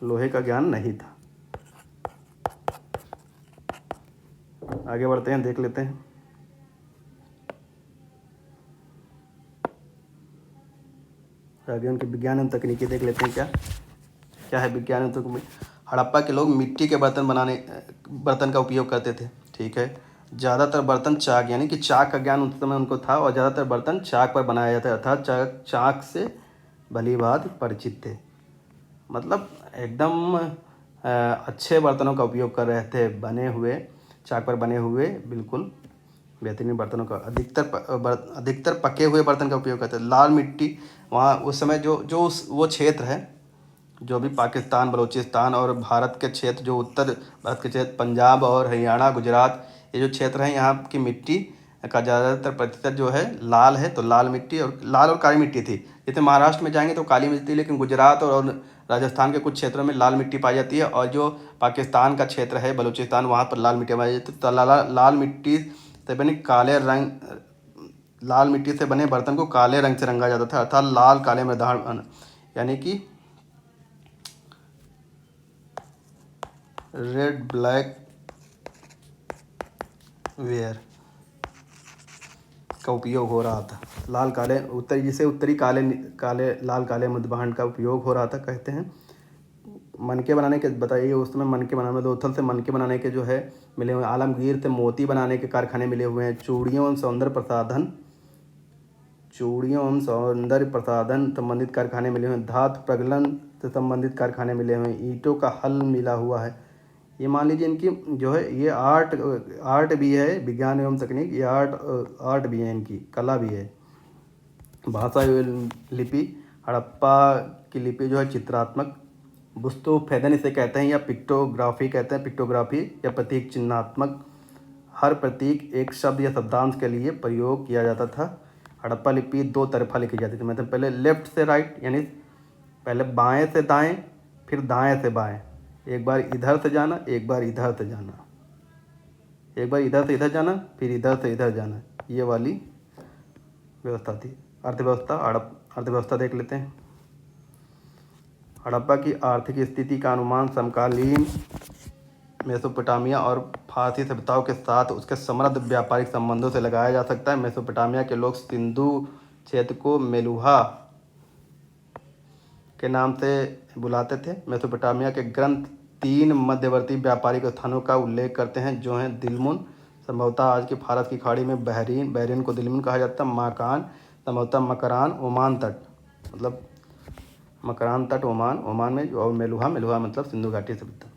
लोहे का ज्ञान नहीं था। आगे बढ़ते हैं, देख लेते हैं। आगे उनके विज्ञान एवं तकनीकी देख लेते हैं। क्या है विज्ञान एवं तकनीकी। हड़प्पा के लोग मिट्टी के बर्तन का उपयोग करते थे, ठीक है। ज़्यादातर बर्तन चाक, यानी कि चाक का ज्ञान उस समय उनको था, और ज़्यादातर बर्तन चाक पर बनाया जाता था, अर्थात चाक से भली भांति परिचित थे। मतलब एकदम अच्छे बर्तनों का उपयोग कर रहे थे, बने हुए चाक पर बने हुए बिल्कुल बेहतरीन बर्तनों का, अधिकतर पके हुए बर्तन का उपयोग करते हैं। लाल मिट्टी वहाँ उस समय वो क्षेत्र है जो भी पाकिस्तान, बलूचिस्तान और भारत के क्षेत्र, जो उत्तर भारत के क्षेत्र, पंजाब और हरियाणा, गुजरात, ये जो क्षेत्र हैं, यहाँ की मिट्टी का ज़्यादातर प्रतिशत जो है लाल है। तो लाल मिट्टी और लाल और काली मिट्टी थी। जैसे महाराष्ट्र में जाएंगे तो काली मिट्टी, लेकिन गुजरात और राजस्थान के कुछ क्षेत्रों में लाल मिट्टी पाई जाती है। और जो पाकिस्तान का क्षेत्र है, बलूचिस्तान, वहाँ पर लाल मिट्टी पाई जाती है। तो लाल मिट्टी से बने लाल मिट्टी से बने बर्तन को काले रंग से रंगा जाता था, अर्थात लाल काले मृदान, यानी कि रेड ब्लैक वेयर का उपयोग हो रहा था। लाल काले उत्तरी काले लाल काले मृदभांड का उपयोग हो रहा था, कहते हैं। मनके बनाने के बताइए, उस समय मनके बनाने, लोथल से मनके बनाने के जो है मिले हुए, आलमगीर से मोती बनाने के कारखाने मिले हुए हैं। चूड़ियों एवं सौंदर्य प्रसाधन संबंधित कारखाने मिले हुए हैं। धातु प्रगलन से संबंधित कारखाने मिले हुए हैं। ईंटों का हल मिला हुआ है। ये मान लीजिए इनकी जो है ये आर्ट भी है, विज्ञान एवं तकनीक, ये आर्ट भी है, इनकी कला भी है। भाषा एवं लिपि, हड़प्पा की लिपि जो है चित्रात्मक, बुस्तोफेदन इसे कहते हैं या पिक्टोग्राफी कहते हैं, पिक्टोग्राफी या प्रतीक चिन्हात्मक, हर प्रतीक एक शब्द या शब्दांश के लिए प्रयोग किया जाता था। हड़प्पा लिपि दो तरफा लिखी जाती थी, मतलब पहले लेफ्ट से राइट, यानी पहले बाएं से दाएं, फिर दाएं से बाएं, एक बार इधर से जाना, एक बार इधर से जाना, एक बार इधर से इधर जाना, फिर इधर से इधर जाना, ये वाली व्यवस्था थी। अर्थव्यवस्था देख लेते हैं। हड़प्पा की आर्थिक स्थिति का अनुमान समकालीन मेसोपोटामिया और फारसी सभ्यताओं के साथ उसके समृद्ध व्यापारिक संबंधों से लगाया जा सकता है। मेसोपोटामिया के लोग सिंधु क्षेत्र को मेलुहा के नाम से बुलाते थे। मेसोपोटामिया के ग्रंथ 3 मध्यवर्ती व्यापारिक स्थानों का उल्लेख करते हैं, जो हैं दिलमुन, संभवतः आज के फारस की खाड़ी में बहरीन, बहरीन को दिलमुन कहा जाता है, माकान, संभवतः मकरान, ओमान तट, मतलब मकरान तट ओमान, ओमान में, और मेलुहा, मेलुहा मतलब सिंधु घाटी सभ्यता।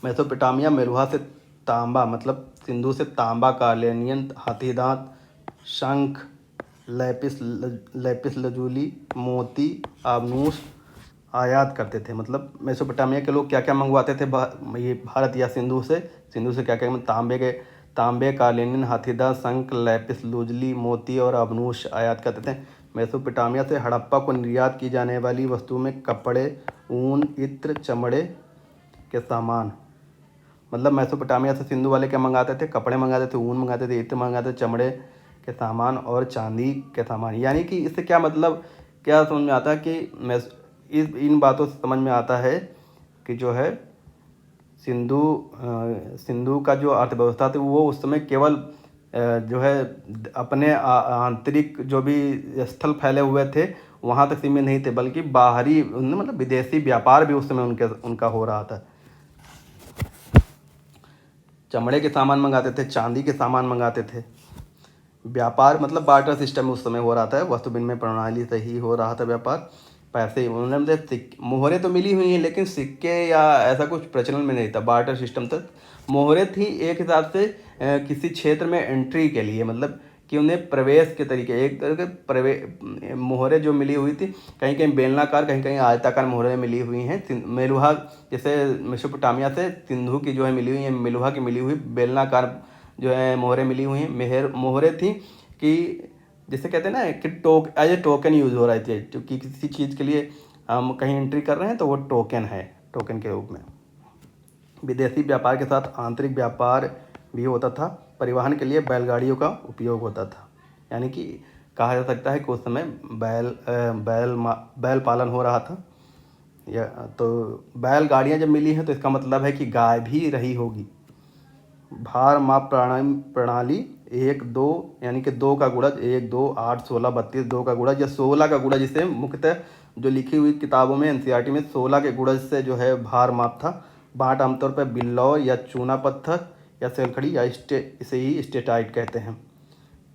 मेसोपोटामिया मेलुहा से तांबा, मतलब सिंधु से तांबा, कार्लेनियन, हाथी दांत, शंख, लैपिस लजूली, मोती, आबनूस आयात करते थे। मतलब मेसोपोटामिया के लोग क्या क्या मंगवाते थे ये भारत या सिंधु से क्या क्या, मतलब तांबे, कार्लेनियन, हाथीदांत, शंख, लैपिस लूजली, मोती और आबनूस आयात करते थे। मेसोपोटामिया से हड़प्पा को निर्यात की जाने वाली वस्तुओं में कपड़े, ऊन, इत्र, चमड़े के सामान, मतलब मेसोपोटामिया से सिंधु वाले क्या मंगाते थे? कपड़े मंगाते थे, ऊन मंगाते थे, इत्र मंगाते थे, चमड़े के सामान और चांदी के सामान। यानी कि इससे क्या मतलब, क्या समझ में आता है कि इन बातों से समझ में आता है कि जो है सिंधु का जो अर्थव्यवस्था थी वो उस समय केवल जो है अपने आंतरिक जो भी स्थल फैले हुए थे वहाँ तक सीमित नहीं थे, बल्कि बाहरी मतलब विदेशी व्यापार भी उस समय उनका हो रहा था। चमड़े के सामान मंगाते थे, चांदी के सामान मंगाते थे। व्यापार मतलब बार्टर सिस्टम उस समय हो रहा था, वस्तु विनिमय प्रणाली से ही हो रहा था व्यापार। पैसे उन्होंने मतलब मोहरें तो मिली हुई हैं, लेकिन सिक्के या ऐसा कुछ प्रचलन में नहीं था, बार्टर सिस्टम तक। मोहरें थी एक हिसाब से किसी क्षेत्र में एंट्री के लिए, मतलब कि उन्हें प्रवेश के तरीके, एक तरह के मोहरें जो मिली हुई थी, कहीं कहीं बेलनाकार, कहीं कहीं आयताकार मोहरें मिली हुई हैं। मेलुहा जैसे मेसोपोटामिया से सिंधु की जो है मिली हुई है, मेलुहा की मिली हुई बेलनाकार जो है मोहरें मिली हुई हैं। मोहरें थी कि जिसे कहते हैं ना कि एज ए टोकन यूज़ हो रही थी, क्योंकि किसी चीज़ के लिए हम कहीं एंट्री कर रहे हैं तो वो टोकन है, टोकन के रूप में। विदेशी व्यापार के साथ आंतरिक व्यापार भी होता था। परिवहन के लिए बैलगाड़ियों का उपयोग होता था, यानी कि कहा जा सकता है कि उस समय बैल पालन हो रहा था। या तो बैलगाड़ियाँ जब मिली हैं तो इसका मतलब है कि गाय भी रही होगी। भार माप प्रणाली 1 2, यानी कि 2 का गुणज 1 2 8 16 32, 2 का गुणज या 16 का गुणज, जिसे मुख्यतः जो लिखी हुई किताबों में एनसीईआरटी में 16 के गुणज से जो है भार माप था। बाट आमतौर पर बिल्लौ या चूना पत्थर या सेलखड़ी या इसे ही स्टेटाइट कहते हैं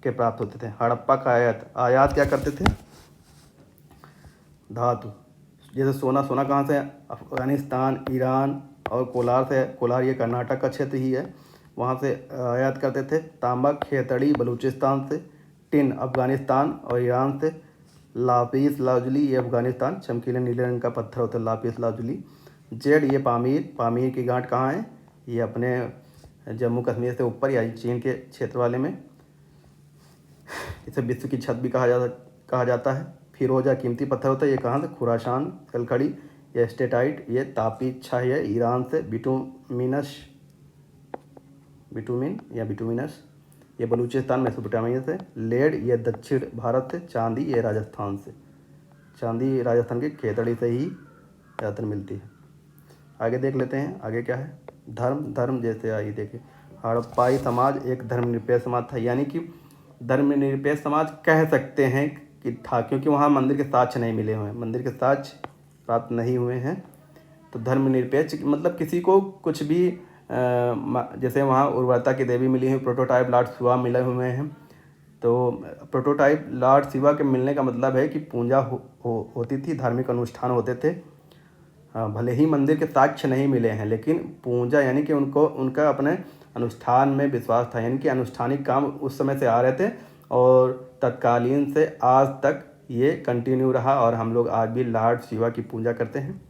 के प्राप्त होते थे। हड़प्पा का आयात क्या करते थे? धातु, जैसे सोना कहाँ से? अफगानिस्तान, ईरान और कोलार से। कोलार ये कर्नाटक का क्षेत्र ही है, वहाँ से आयात करते थे। तांबा खेतड़ी बलूचिस्तान से। टिन अफगानिस्तान और ईरान से। लापिस लाजुली ये अफगानिस्तान, चमकीले नीले रंग का पत्थर होता है लापिस लाजुली। जेड ये पामीर की गांठ कहाँ है? ये अपने जम्मू कश्मीर से ऊपर या चीन के क्षेत्र वाले में। इसे विश्व की छत भी कहा जाता है। फिरोजा कीमती पत्थर होता है, ये कहाँ से? खुरासान, कलखड़ी या स्टेटाइट ये तापीच्छा है ईरान से। बिटुमिनस ये बलूचिस्तान मेसोपोटामिया से। लेड ये दक्षिण भारत से। चांदी ये राजस्थान से। चांदी राजस्थान के खेतड़ी से ही ज़्यादातर मिलती है। आगे देख लेते हैं, आगे क्या है? धर्म जैसे आइए देखिए, हड़प्पाई समाज एक धर्मनिरपेक्ष समाज था, यानी कि धर्मनिरपेक्ष समाज कह सकते हैं कि था, क्योंकि वहाँ मंदिर के साक्ष्य नहीं मिले हुए हैं, मंदिर के साक्ष्य प्राप्त नहीं हुए हैं। तो धर्मनिरपेक्ष मतलब किसी को कुछ भी जैसे वहाँ उर्वरता की देवी मिली हुई, प्रोटोटाइप लॉर्ड शिवा मिले हुए हैं। तो प्रोटोटाइप लॉर्ड शिवा के मिलने का मतलब है कि पूजा होती थी, धार्मिक अनुष्ठान होते थे। भले ही मंदिर के साक्ष्य नहीं मिले हैं, लेकिन पूजा यानी कि उनका अपने अनुष्ठान में विश्वास था, यानी कि अनुष्ठानिक काम उस समय से आ रहे थे और तत्कालीन से आज तक ये कंटिन्यू रहा, और हम लोग आज भी लॉर्ड शिवा की पूजा करते हैं।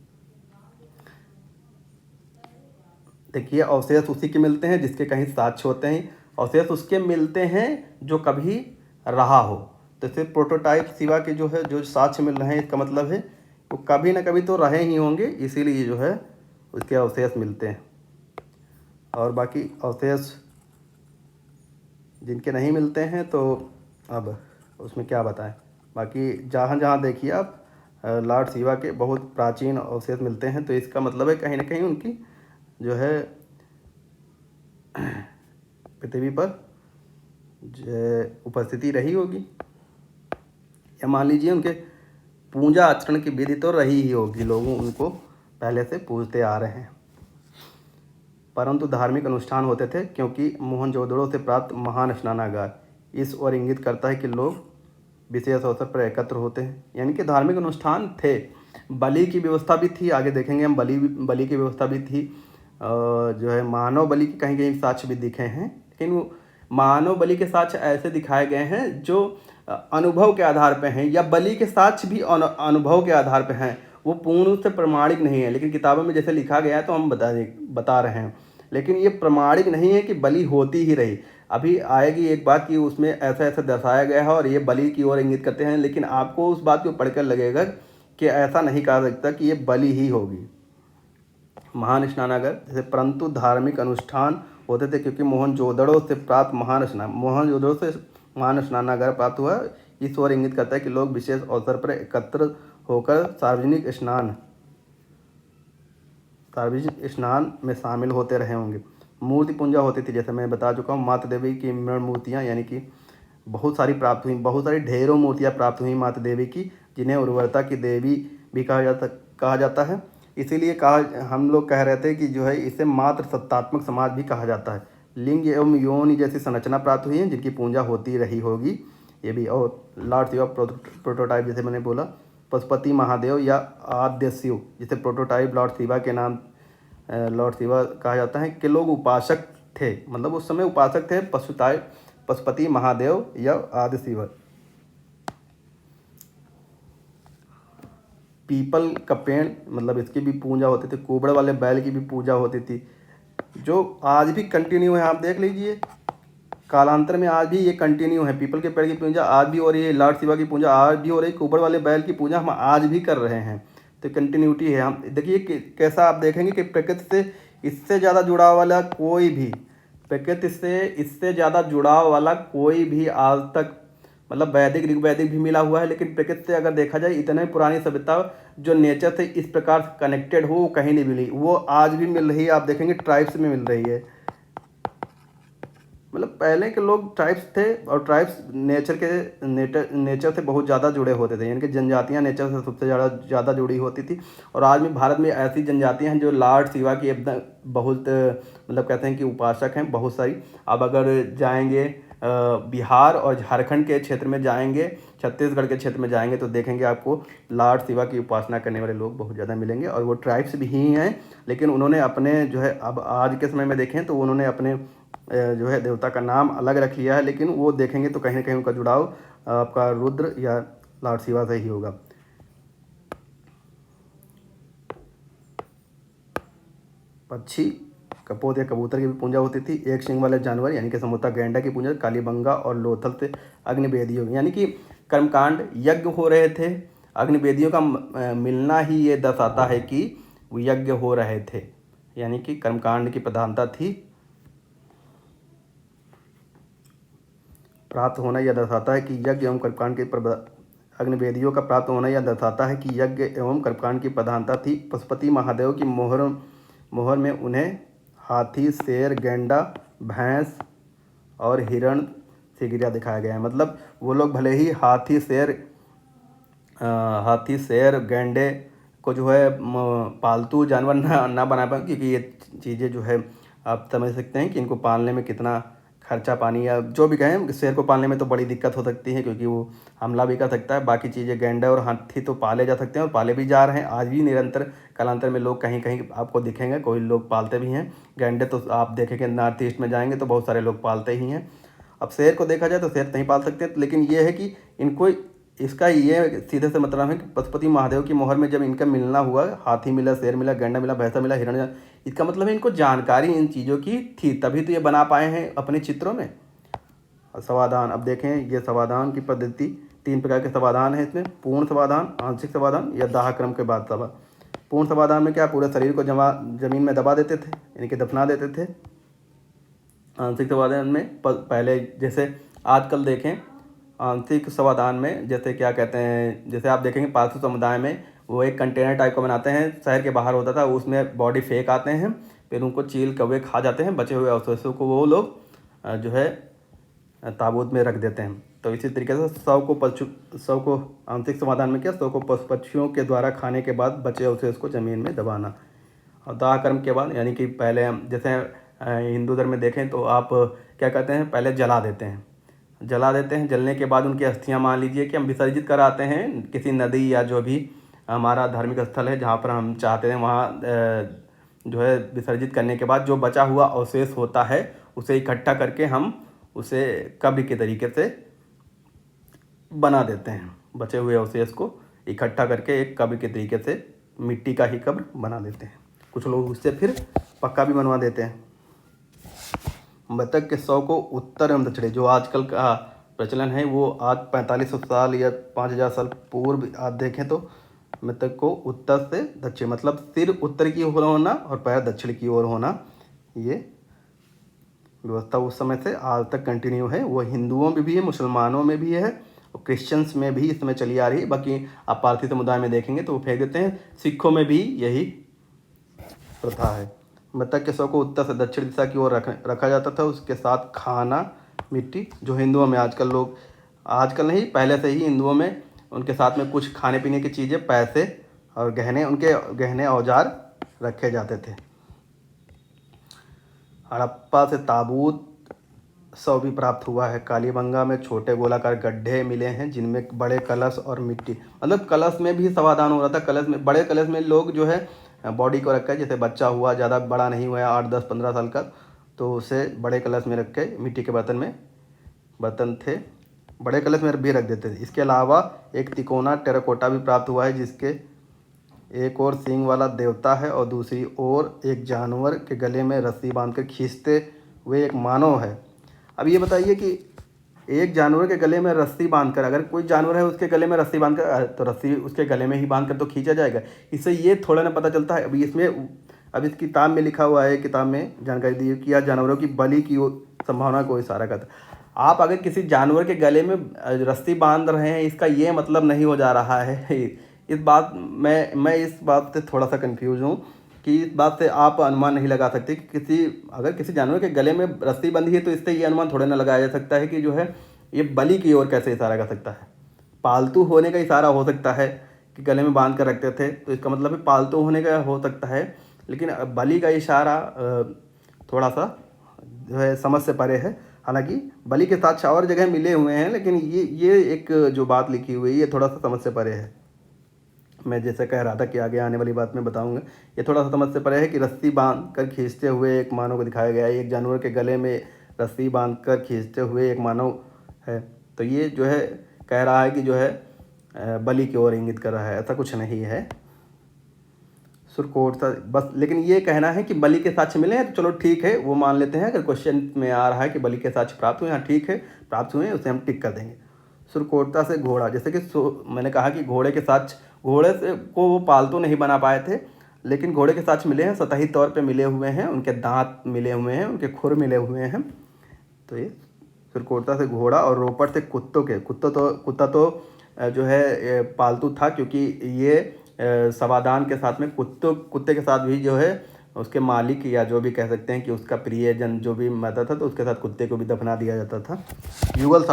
देखिए, अवशेष उसी के मिलते हैं जिसके कहीं साक्ष्य होते हैं, अवशेष उसके मिलते हैं जो कभी रहा हो। तो सिर्फ प्रोटोटाइप शिवा के जो है जो साक्ष्य मिल रहे हैं, इसका मतलब है वो कभी ना कभी तो रहे ही होंगे, इसीलिए जो है उसके अवशेष मिलते हैं। और बाकी अवशेष जिनके नहीं मिलते हैं तो अब उसमें क्या बताएं। बाकी जहाँ देखिए आप लॉर्ड शिवा के बहुत प्राचीन अवशेष मिलते हैं, तो इसका मतलब है कहीं ना कहीं उनकी जो है पृथ्वी पर जो उपस्थिति रही होगी। या मान लीजिए उनके पूजा आचरण की विधि तो रही ही होगी, लोग उनको पहले से पूजते आ रहे हैं, परंतु धार्मिक अनुष्ठान होते थे क्योंकि मोहनजोदड़ो से प्राप्त महान स्नानागार इस ओर इंगित करता है कि लोग विशेष अवसर पर एकत्र होते हैं। यानी कि धार्मिक अनुष्ठान थे, बलि की व्यवस्था भी थी, आगे देखेंगे हम, बलि की व्यवस्था भी थी। जो है मानव बलि के कहीं कहीं साक्ष्य भी दिखे हैं, लेकिन वो मानव बलि के साक्ष्य ऐसे दिखाए गए हैं जो अनुभव के आधार पर हैं, या बलि के साक्ष्य भी अनुभव के आधार पर हैं, वो पूर्ण रूप से प्रमाणिक नहीं है। लेकिन किताबों में जैसे लिखा गया है तो हम बता रहे हैं, लेकिन ये प्रमाणिक नहीं है कि बलि होती ही रही। अभी आएगी एक बात कि उसमें ऐसा ऐसा दर्शाया गया है और ये बलि की ओर इंगित करते हैं, लेकिन आपको उस बात को पढ़कर लगेगा कि ऐसा नहीं कहा सकता कि ये बलि ही होगी। महान स्नानागार जैसे, परंतु धार्मिक अनुष्ठान होते थे क्योंकि मोहनजोदड़ो से प्राप्त मोहनजोदड़ो से महान स्नानागार प्राप्त हुआ, इस ओर इंगित करता है कि लोग विशेष अवसर पर एकत्र होकर सार्वजनिक स्नान में शामिल होते रहे होंगे। मूर्ति पूजा होती थी, जैसे मैं बता चुका हूँ। माता देवी की मृण मूर्तियाँ यानी कि बहुत सारी प्राप्त हुई, बहुत सारी ढेरों मूर्तियाँ प्राप्त हुई माता देवी की, जिन्हें उर्वरता की देवी भी कहा जाता है। इसीलिए हम लोग कह रहे थे कि जो है इसे मात्र सत्तात्मक समाज भी कहा जाता है। लिंग एवं योनि जैसी संरचना प्राप्त हुई है जिनकी पूजा होती रही होगी, ये भी। और लॉर्ड शिवा प्रोटोटाइप, जैसे मैंने बोला, पशुपति महादेव या आद्य शिव, जिसे प्रोटोटाइप लॉर्ड शिवा के नाम लॉर्ड शिवा कहा जाता है, कि लोग उपासक थे, मतलब उस समय उपासक थे पशुपति महादेव या आदि शिव। पीपल का पेड़, मतलब इसकी भी पूजा होती थी। कुबड़ वाले बैल की भी पूजा होती थी, जो आज भी कंटिन्यू है। आप देख लीजिए, कालांतर में आज भी ये कंटिन्यू है। पीपल के पेड़ की पूजा आज भी हो रही है, लॉर्ड शिवा की पूजा आज भी हो रही है, कुबड़ वाले बैल की पूजा हम आज भी कर रहे हैं। तो कंटिन्यूटी है। हम देखिए कैसा आप देखेंगे कि प्रकृति से इससे ज़्यादा जुड़ाव वाला कोई भी, प्रकृति से इससे ज़्यादा जुड़ाव वाला कोई भी आज तक, मतलब वैदिक ऋग्वैदिक भी मिला हुआ है, लेकिन प्रकृति से अगर देखा जाए इतने पुरानी सभ्यता जो नेचर से इस प्रकार से कनेक्टेड हो, वो कहीं नहीं मिली। वो आज भी मिल रही है, आप देखेंगे ट्राइब्स में मिल रही है। मतलब पहले के लोग ट्राइब्स थे, और ट्राइब्स नेचर से बहुत ज़्यादा जुड़े होते थे, यानी कि जनजातियाँ नेचर से सबसे ज़्यादा जुड़ी होती थी। और आज भी भारत में ऐसी जनजातियाँ हैं जो लॉर्ड शिवा की एकदम बहुत, मतलब कहते हैं कि उपासक हैं बहुत सारी। अब अगर जाएंगे बिहार और झारखंड के क्षेत्र में जाएंगे, छत्तीसगढ़ के क्षेत्र में जाएंगे, तो देखेंगे आपको लॉर्ड शिवा की उपासना करने वाले लोग बहुत ज़्यादा मिलेंगे। और वो ट्राइब्स भी ही हैं, लेकिन उन्होंने अपने जो है, अब आज के समय में देखें तो उन्होंने अपने जो है देवता का नाम अलग रख लिया है, लेकिन वो देखेंगे तो कहीं ना कहीं उनका जुड़ाव आपका रुद्र या लॉर्ड शिवा से ही होगा। पक्षी, कपोत या कबूतर की भी पूजा होती थी। एक सिंग वाले जानवर यानी कि समूता गैंडा की पूजा, कालीबंगा और लोथल से अग्निवेदियों, यानी कि कर्मकांड यज्ञ हो रहे थे। अग्निवेदियों का मिलना ही ये दर्शाता है कि वो यज्ञ हो रहे थे, यानी कि कर्मकांड की प्रधानता थी। प्राप्त होना यह दर्शाता है कि यज्ञ एवं कर्मकांड के अग्निवेदियों का प्राप्त होना यह दर्शाता है कि यज्ञ एवं कर्मकांड की प्रधानता थी। पशुपति महादेव की मोहर में उन्हें हाथी, शेर, गेंडा, भैंस और हिरण से गिरा दिखाया गया है। मतलब वो लोग भले ही हाथी, शेर, गेंडे को जो है पालतू जानवर ना बना पाए, क्योंकि ये चीज़ें जो है आप समझ सकते हैं कि इनको पालने में कितना खर्चा पानी, या जो भी कहें, शेर को पालने में तो बड़ी दिक्कत हो सकती है क्योंकि वो हमला भी कर सकता है। बाकी चीज़ें गेंडा और हाथी तो पाले जा सकते हैं और पाले भी जा रहे हैं आज भी निरंतर। कालांतर में लोग कहीं कहीं आपको दिखेंगे, कोई लोग पालते भी हैं। गेंडे तो आप देखेंगे नॉर्थ ईस्ट में जाएंगे तो बहुत सारे लोग पालते ही हैं। अब शेर को देखा जाए तो शेर नहीं पाल सकते, लेकिन ये है कि इनको, इसका ये सीधे से मतलब है कि पशुपति महादेव की मोहर में जब इनका मिलना हुआ, हाथी मिला, शेर मिला, गेंडा मिला, भैंसा मिला, हिरण, इसका मतलब है इनको जानकारी इन चीज़ों की थी, तभी तो ये बना पाए हैं अपने चित्रों में। समाधान, अब देखें ये समाधान की पद्धति, 3 प्रकार के समाधान है इसमें। पूर्ण समाधान, आंशिक समाधान या दाह क्रम के बाद सभा। पूर्ण समाधान में क्या, पूरे शरीर को जमीन में दबा देते थे, यानी कि दफना देते थे। आंशिक समाधान में पहले जैसे आजकल देखें, आंशिक समाधान में जैसे क्या कहते हैं, जैसे आप देखेंगे पालतू समुदाय में वो एक कंटेनर टाइप का बनाते हैं, शहर के बाहर होता था, उसमें बॉडी फेंक आते हैं, फिर उनको चील कौवे खा जाते हैं, बचे हुए अवशेषों को वो लोग जो है ताबूत में रख देते हैं। तो इसी तरीके से शव को आंतरिक समाधान में क्या, शव को पशु पक्षियों के द्वारा खाने के बाद बचे अवशेष को ज़मीन में दबाना। और दाह कर्म के बाद यानी कि पहले हम जैसे हिंदू धर्म में देखें तो आप क्या कहते हैं, पहले जला देते हैं। जलने के बाद उनकी अस्थियां मान लीजिए कि हम विसर्जित कराते हैं किसी नदी या जो भी हमारा धार्मिक स्थल है जहाँ पर हम चाहते हैं वहाँ जो है विसर्जित करने के बाद जो बचा हुआ अवशेष होता है उसे इकट्ठा करके हम उसे कब्र के तरीके से बना देते हैं। बचे हुए अवशेष को इकट्ठा करके एक कब्र के तरीके से मिट्टी का ही कब्र बना देते हैं। कुछ लोग उससे फिर पक्का भी बनवा देते हैं। मृतक के शव को उत्तर एवं दक्षिण, जो आजकल का प्रचलन है वो आज 4500 साल या 5000 साल पूर्व आप देखें तो मृतक को उत्तर से दक्षिण, मतलब सिर उत्तर की ओर होना और पैर दक्षिण की ओर होना, ये व्यवस्था उस समय से आज तक कंटिन्यू है। वो हिंदुओं में भी है, मुसलमानों में भी है और क्रिश्चियंस में भी इस समय चली आ रही है। बाकी आप पारसी समुदाय में देखेंगे तो वो फेंक देते हैं। सिखों में भी यही प्रथा है। मृतक के शव को उत्तर से दक्षिण दिशा की ओर रखा जाता था। उसके साथ खाना, मिट्टी, जो हिंदुओं में आजकल नहीं पहले से ही हिंदुओं में उनके साथ में कुछ खाने पीने की चीज़ें, पैसे और गहने, उनके गहने औजार रखे जाते थे। हड़प्पा से ताबूत शव भी प्राप्त हुआ है। कालीबंगा में छोटे गोलाकार गड्ढे मिले हैं जिनमें बड़े कलश और मिट्टी, मतलब कलश में भी समाधान हो रहा था। कलश में, बड़े कलश में लोग जो है बॉडी को रखा है, जैसे बच्चा हुआ, ज़्यादा बड़ा नहीं हुआ 8, 10, 15 साल का, तो उसे बड़े कलश में रख के मिट्टी के बर्तन थे, बड़े कलश में भी रख देते थे। इसके अलावा एक तिकोना टेराकोटा भी प्राप्त हुआ है जिसके एक और सींग वाला देवता है और दूसरी ओर एक जानवर के गले में रस्सी बांधकर खींचते हुए एक मानव है। अब ये बताइए कि एक जानवर के गले में रस्सी बांधकर, अगर कोई जानवर है उसके गले में रस्सी बांधकर, तो रस्सी उसके गले में ही बांधकर तो खींचा जाएगा। इससे ये थोड़ा ना पता चलता है। अब इस किताब में लिखा हुआ है, किताब में जानकारी दी है कि यह जानवरों की बलि की संभावना को इशारा करता है। आप अगर किसी जानवर के गले में रस्सी बांध रहे हैं, इसका ये मतलब नहीं हो जा रहा है। मैं इस बात से थोड़ा सा कंफ्यूज हूँ कि इस बात से आप अनुमान नहीं लगा सकते कि अगर किसी जानवर के गले में रस्सी बंधी है तो इससे ये अनुमान थोड़ा ना लगाया जा सकता है कि जो है ये बलि की ओर कैसे इशारा कर सकता है। पालतू होने का इशारा हो सकता है कि गले में बांध कर रखते थे, तो इसका मतलब है पालतू होने का हो सकता है, लेकिन बलि का इशारा थोड़ा सा जो है समझ से परे है। हालांकि बलि के साथ और जगह मिले हुए हैं, लेकिन ये एक जो बात लिखी हुई है ये थोड़ा सा समझ से परे है। मैं जैसे कह रहा था कि आगे आने वाली बात में बताऊंगा, ये थोड़ा सा समझ से परे है कि रस्सी बांध कर खींचते हुए एक मानव को दिखाया गया है। एक जानवर के गले में रस्सी बांध कर खींचते हुए एक मानव है, तो ये जो है कह रहा है कि जो है बलि की ओर इंगित कर रहा है, ऐसा कुछ नहीं है। सुरकोट सा बस, लेकिन ये कहना है कि बलि के साक्ष्य मिले हैं तो चलो ठीक है, वो मान लेते हैं। अगर क्वेश्चन में आ रहा है कि बलि के साक्ष्य प्राप्त हुए, हाँ ठीक है प्राप्त हुए हैं, उसे हम टिक कर देंगे। सुरकोटता से घोड़ा, जैसे कि मैंने कहा कि घोड़े से को वो पालतू नहीं बना पाए थे, लेकिन घोड़े के साक्ष्य मिले हैं, सतही तौर पे मिले हुए हैं, उनके दांत मिले हुए हैं, उनके खुर मिले हुए हैं। तो ये सुरकोटता से घोड़ा और रोपड़ से कुत्ता तो जो है पालतू था, क्योंकि ये सवादान के साथ में कुत्ते के साथ भी जो है उसके मालिक या जो भी कह सकते हैं कि उसका प्रियजन जो भी मरता था तो उसके साथ कुत्ते को भी दफना दिया जाता था। युगल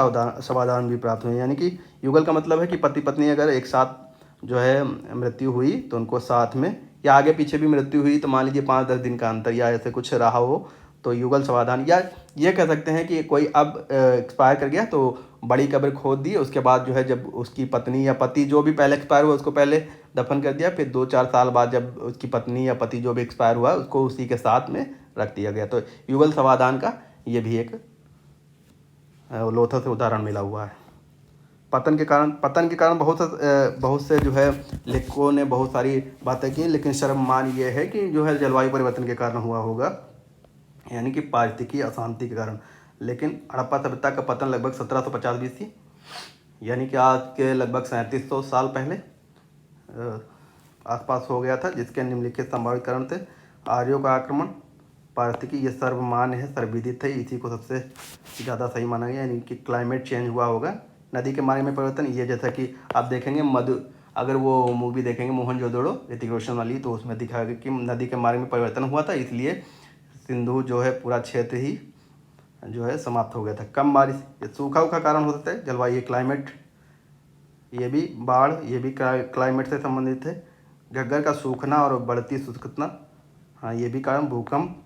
समाधान भी प्राप्त हुए, यानी कि युगल का मतलब है कि पति पत्नी अगर एक साथ जो है मृत्यु हुई तो उनको साथ में, या आगे पीछे भी मृत्यु हुई तो मान लीजिए 5-10 दिन का अंतर या ऐसे कुछ रहा हो तो युगल समाधान, या ये कह सकते हैं कि कोई अब एक्सपायर कर गया तो बड़ी कब्र खोद दी, उसके बाद जो है जब उसकी पत्नी या पति जो भी पहले एक्सपायर हुआ उसको पहले दफन कर दिया, फिर 2-4 साल बाद जब उसकी पत्नी या पति जो भी एक्सपायर हुआ उसको उसी के साथ में रख दिया गया। तो युगल समाधान का ये भी एक लोथा से उदाहरण मिला हुआ है। पतन के कारण बहुत से जो है लेखकों ने बहुत सारी बातें की, लेकिन शर्ममान ये है कि जो है जलवायु परिवर्तन के कारण हुआ होगा, यानी कि पारिस्थितिकी अशांति के कारण। लेकिन हड़प्पा सभ्यता का पतन लगभग 1750 BC, यानी कि आज के लगभग 3700 साल पहले आसपास हो गया था, जिसके निम्नलिखित संभावित कारण थे। आर्यों का आक्रमण, पारिस्थितिकी ये सर्वमान्य है, सर्वविदित है, इसी को सबसे ज़्यादा सही माना गया, यानी कि क्लाइमेट चेंज हुआ होगा। नदी के मार्ग में परिवर्तन, ये जैसा कि आप देखेंगे अगर वो मूवी देखेंगे मोहनजोदड़ो ऋतिक रोशन वाली, तो उसमें दिखाया गया कि नदी के मार्ग में परिवर्तन हुआ था, इसलिए सिंधु जो है पूरा क्षेत्र ही जो है समाप्त हो गया था। कम बारिश, ये सूखा का कारण हो सकता है, जलवायु क्लाइमेट, ये भी बाढ़, ये भी क्लाइमेट से संबंधित है। घग्गर का सूखना और बढ़ती शुष्कता, हाँ ये भी कारण, भूकंप,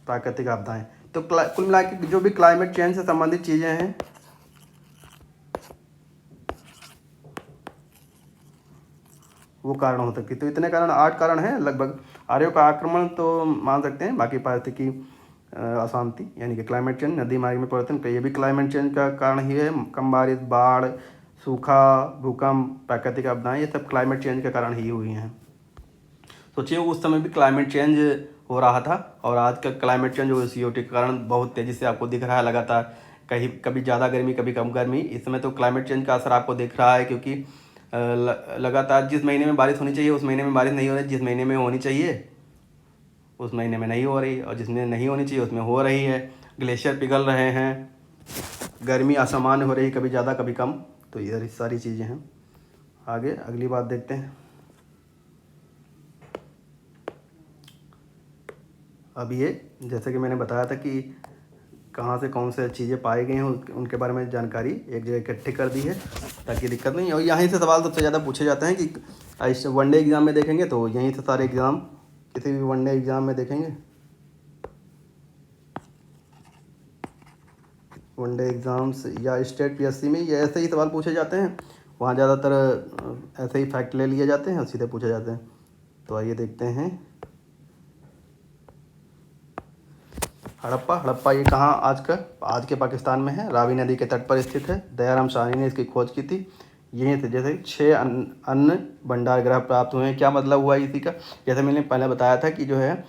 प्राकृतिक आपदाएं। तो कुल मिला के जो भी क्लाइमेट चेंज से संबंधित चीज़ें हैं वो कारण हो सकती है। तो इतने कारण, 8 कारण हैं लगभग। आर्यों का आक्रमण तो मान सकते हैं, बाकी पारिस्थितिकी अशांति यानी कि क्लाइमेट चेंज, नदी मार्ग में परिवर्तन, ये भी क्लाइमेट चेंज का कारण ही है। कम बारिश, बाढ़, सूखा, भूकंप, प्राकृतिक आपदाएं, ये सब क्लाइमेट चेंज के कारण ही हुई हैं। सोचिए उस समय भी क्लाइमेट चेंज हो रहा था, और आज का क्लाइमेट चेंज हो CO2 के कारण बहुत तेज़ी से आपको दिख रहा है लगातार, कहीं कभी ज़्यादा गर्मी कभी कम गर्मी। इस समय तो क्लाइमेट चेंज का असर आपको दिख रहा है, क्योंकि लगातार जिस महीने में बारिश होनी चाहिए उस महीने में बारिश नहीं हो रही, जिस महीने में होनी चाहिए उस महीने में नहीं हो रही, और जिसमें नहीं होनी चाहिए उसमें हो रही है। ग्लेशियर पिघल रहे हैं, गर्मी असामान्य हो रही, कभी ज़्यादा कभी कम। तो ये सारी चीज़ें हैं। आगे अगली बात देखते हैं। अब ये जैसे कि मैंने बताया था कि कहाँ से कौन से चीज़ें पाई गई हैं उनके बारे में जानकारी एक जगह इकट्ठी कर दी है ताकि दिक्कत नहीं। और यहीं से सवाल सबसे ज़्यादा पूछे जाते हैं कि वनडे एग्ज़ाम में देखेंगे तो यहीं से सारे एग्ज़ाम, किसी भी वनडे एग्ज़ाम में देखेंगे, वनडे एग्ज़ाम्स या स्टेट PSC में ये ऐसे ही सवाल पूछे जाते हैं। वहाँ ज़्यादातर ऐसे ही फैक्ट ले लिए जाते हैं और सीधे पूछे जाते हैं। तो आइए देखते हैं। हड़प्पा ये कहाँ आज के पाकिस्तान में है, रावी नदी के तट पर स्थित है। दयाराम साहनी ने इसकी खोज की थी। यहीं से जैसे 6 अन्न भंडार गृह प्राप्त हुए हैं। क्या मतलब हुआ इसी का, जैसे मैंने पहले बताया था कि जो है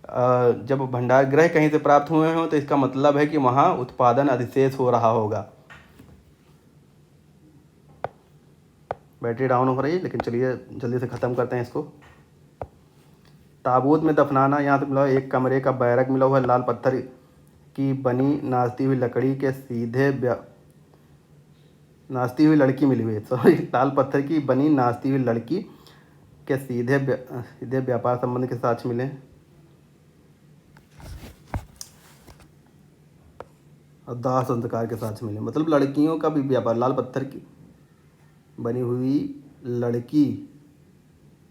जब भंडार गृह कहीं से प्राप्त हुए हों तो इसका मतलब है कि वहाँ उत्पादन अधिशेष हो रहा होगा। बैटरी डाउन हो रही है, लेकिन चलिए जल्दी से ख़त्म करते हैं इसको। ताबूत में दफनाना, यहाँ से मिला एक कमरे का बैरक मिला हुआ है, लाल पत्थर की बनी नाचती हुई लकड़ी के सीधे नाचती हुई लड़की मिली हुई है, सॉरी, लाल पत्थर की बनी नाचती हुई लड़की के सीधे व्यापार संबंध के साक्ष्य मिले। और दाह संस्कार के साक्ष्य मिले, मतलब लड़कियों का भी व्यापार। लाल पत्थर की बनी हुई लड़की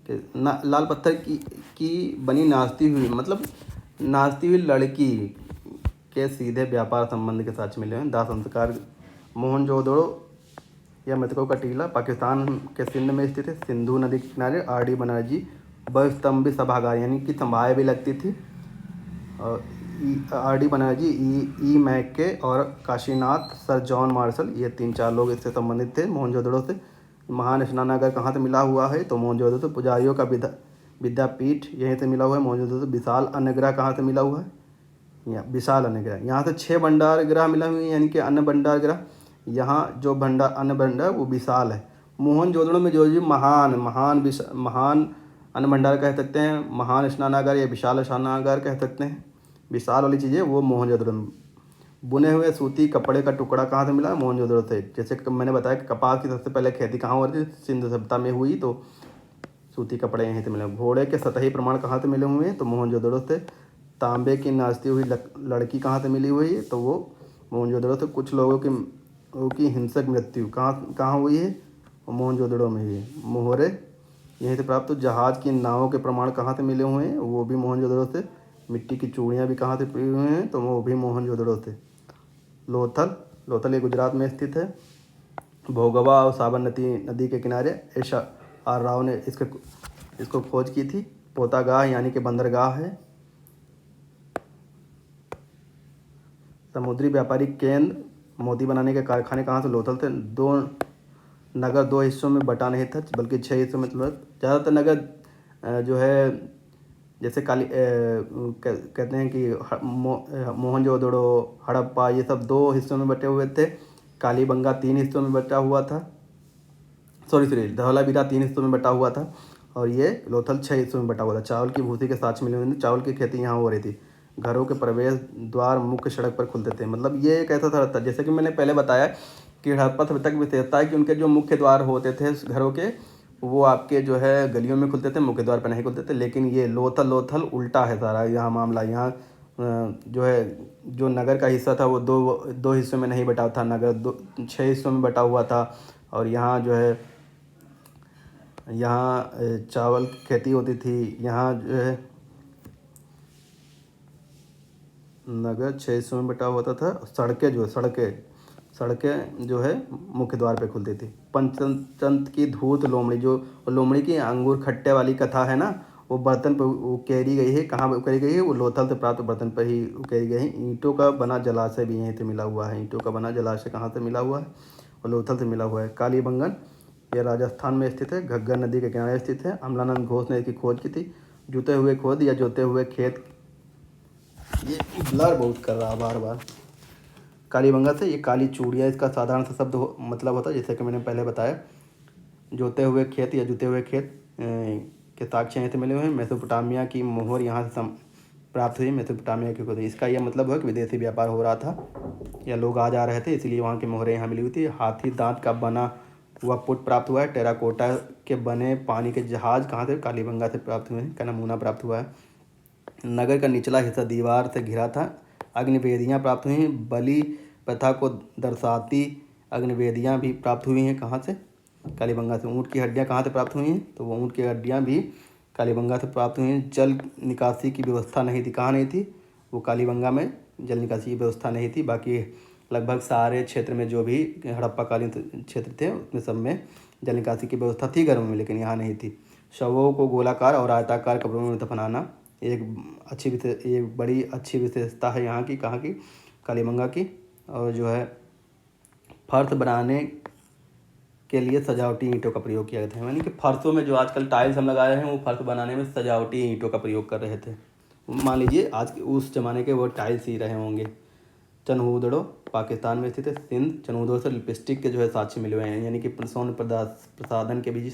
के लाल पत्थर की बनी नाचती हुई, मतलब नाचती हुई लड़की के सीधे व्यापार संबंध के साक्ष्य मिले हैं। दाह संस्कार मोहनजोदड़ो या मृतकों का टीला पाकिस्तान के सिंध में स्थित है। सिंधु नदी के किनारे RD बनर्जी बहुस्तंभी सभागार, यानी कि सभाएँ भी लगती थी। और RD बनर्जी, ई मैके और काशीनाथ, सर जॉन मार्शल, ये 3-4 लोग इससे संबंधित थे मोहनजोदड़ो से। महान स्नानागार कहाँ से मिला हुआ है, तो मोहनजोदड़ो से। पुजारियों का विद्यापीठ यहीं से मिला हुआ है, मोहनजोदड़ो से। विशाल अन्नगृह कहाँ से मिला हुआ है, यहाँ विशाल अन्नगृह, यहाँ से 6 भंडार गृह मिला हुए हैं, यानी कि अन्न भंडार गृह। यहाँ जो अन्न भंडार वो विशाल है। मोहनजोदड़ो में जो महान अन्न भंडार कह सकते हैं, महान स्नानागार या विशाल स्नानागार कह सकते हैं। विशाल वाली चीज़ें वो मोहनजोदड़ो में। बुने हुए सूती कपड़े का टुकड़ा कहाँ से मिला, मोहनजोदड़ो से। जैसे मैंने बताया कि कपास की सबसे पहले खेती कहाँ हो रही थी, सिंधु सभ्यता में हुई, तो सूती कपड़े यहीं से मिले। घोड़े के सतही प्रमाण कहाँ से मिले हुए हैं, तो मोहनजोदड़ो से। तांबे की नाचती हुई लड़की कहाँ से मिली हुई है, तो वो मोहनजोदड़ो से। कुछ लोगों की हिंसक मृत्यु कहाँ हुई है, मोहनजोदड़ो में हुई है। मोहरे यहीं से प्राप्त। जहाज़ की नावों के प्रमाण कहाँ से मिले हुए हैं, वो भी मोहनजोदड़ो से। मिट्टी की चूड़ियाँ भी कहाँ से पड़ी हुई हैं, तो वो भी मोहनजोदड़ो से। लोथल ये गुजरात में स्थित है। भोगवा और साबरमती नदी के किनारे SR राव ने इसको खोज की थी। पोतागाह यानी कि बंदरगाह है। समुद्री व्यापारिक केंद्र, मोती बनाने के कारखाने कहाँ से, लोथल थे। नगर 2 हिस्सों में बटा नहीं था, बल्कि 6 हिस्सों में। ज़्यादातर नगर जो है जैसे कहते हैं कि मोहनजोदड़ो, हड़प्पा, ये सब 2 हिस्सों में बटे हुए थे। कालीबंगा 3 हिस्सों में बटा हुआ था, सॉरी धौलावीरा 3 हिस्सों में बटा हुआ था। और ये लोथल 6 हिस्सों में बटा हुआ था। चावल की भूसी के साक्ष्य मिले हुए थे। चावल की खेती यहाँ हो रही थी। घरों के प्रवेश द्वार मुख्य सड़क पर खुलते थे, मतलब ये एक ऐसा था, जैसे कि मैंने पहले बताया कि हड़प्पा सभ्यता की विशेषता है कि उनके जो मुख्य द्वार होते थे घरों के, वो आपके जो है गलियों में खुलते थे, मुख्य द्वार पर नहीं खुलते थे। लेकिन ये लोथल उल्टा है सारा यहाँ मामला। यहाँ जो है जो नगर का हिस्सा था वो दो दो हिस्सों में नहीं बटा था, नगर 6 हिस्सों में बटा हुआ था। और यहाँ जो है यहाँ चावल की खेती होती थी। यहाँ जो है नगर 6 हिस्सों में बटा होता था। सड़कें जो है मुख्य द्वार पे खुलती थी। पंचतंत्र की धूत लोमड़ी, जो लोमड़ी की अंगूर खट्टे वाली कथा है ना, वो बर्तन पर उकेरी गई है। कहाँ उकेरी गई है? वो लोथल से प्राप्त बर्तन पर ही उकेरी गई है। ईंटों का बना जलाशय भी यहीं से मिला हुआ है। ईंटों का बना जलाशय कहाँ से मिला हुआ है? और लोथल से मिला हुआ है। कालीबंगन यह राजस्थान में स्थित है, घग्गर नदी के किनारे स्थित है। अमलानंद घोष ने इसकी खोज की थी। जुते हुए खोद या जोते हुए खेत, ये ब्लर बहुत कर रहा बार बार। कालीबंगा से, ये काली चूड़िया इसका साधारण सा शब्द मतलब होता है, जैसे कि मैंने पहले बताया। जोते हुए खेत या जुते हुए खेत के साक्ष्य यहाँ से मिले हुए हैं। मेसोपोटामिया की मोहर यहाँ से प्राप्त हुई। मेसोपोटामिया की खोज, इसका यह मतलब है कि विदेशी व्यापार हो रहा था या लोग आ जा रहे थे, इसलिए वहाँ की मोहरें यहाँ मिली हुई थी। हाथी दांत का बना हुआ पुट प्राप्त हुआ है। टेराकोटा के बने पानी के जहाज कहाँ से? कालीबंगा से प्राप्त हुए हैं, का नमूना प्राप्त हुआ है। नगर का निचला हिस्सा दीवार से घिरा था। अग्निवेदियाँ प्राप्त हुई हैं। बलि प्रथा को दर्शाती अग्निवेदियाँ भी प्राप्त हुई हैं। कहाँ से? कालीबंगा से। ऊँट की हड्डियाँ कहाँ से प्राप्त हुई हैं? तो वो ऊँट की हड्डियाँ भी कालीबंगा से प्राप्त हुई हैं। जल निकासी की व्यवस्था नहीं थी। कहाँ नहीं थी? वो कालीबंगा में जल निकासी की व्यवस्था नहीं थी। बाकी लगभग सारे क्षेत्र में जो भी हड़प्पाकालीन क्षेत्र थे उसमें सब में जल निकासी की व्यवस्था थी घरों में, लेकिन यहाँ नहीं थी। शवों को गोलाकार और आयताकार कब्रों में दफनाना एक बड़ी अच्छी विशेषता है यहाँ की। कहाँ की? कालीबंगा की। और जो है फर्श बनाने के लिए सजावटी ईंटों का प्रयोग किया गया था। यानी कि फर्शों में जो आजकल टाइल्स हम लगा रहे हैं, वो फर्श बनाने में सजावटी ईंटों का प्रयोग कर रहे थे। मान लीजिए आज उस ज़माने के वो टाइल्स ही रहे होंगे। चनहूदड़ो पाकिस्तान में स्थित है। सिंध, चनहूदड़ो से लिपस्टिक के जो है साक्ष्य मिले हुए हैं, यानी कि सौंद प्रसाधन के बीच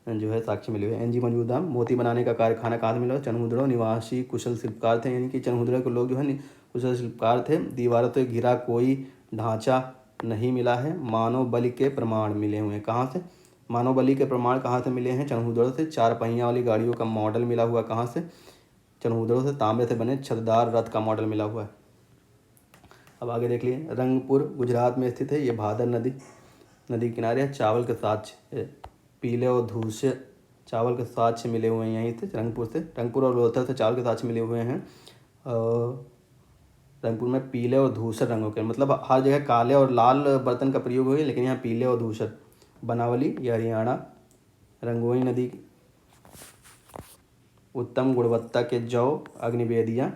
जो है साक्ष्य मिले हुए हैं। एनजी मौजूदा मोती बनाने का कारखाना कहाँ से मिला? चनहूदड़ो निवासी कुशल शिल्पकार थे, यानी कि चनहूदड़ो के लोग जो है कुशल शिल्पकार थे। दीवारों से घिरा कोई ढांचा नहीं मिला है। मानव बलि के प्रमाण मिले हुए हैं। कहाँ से? मानव बलि के प्रमाण कहाँ से मिले हैं? चनहूदड़ो से। 4 पहिया वाली गाड़ियों का मॉडल मिला हुआ कहाँ से? चनहूदड़ो से। तांबे से बने छतदार रथ का मॉडल मिला हुआ है। अब आगे देख लिए। रंगपुर गुजरात में स्थित है। ये भादर नदी किनारे है। चावल के साक्ष्य पीले और धूसर चावल के साक्ष्य मिले हुए हैं यहीं से, रंगपुर से। रंगपुर और लोथल से चावल के साक्ष्य मिले हुए हैं। रंगपुर में पीले और धूसर रंगों के, मतलब हर जगह काले और लाल बर्तन का प्रयोग हुए, लेकिन यहाँ पीले और धूसर। बनावली ये हरियाणा। रंगोई नदी उत्तम गुणवत्ता के जौ, अग्निवेदियाँ,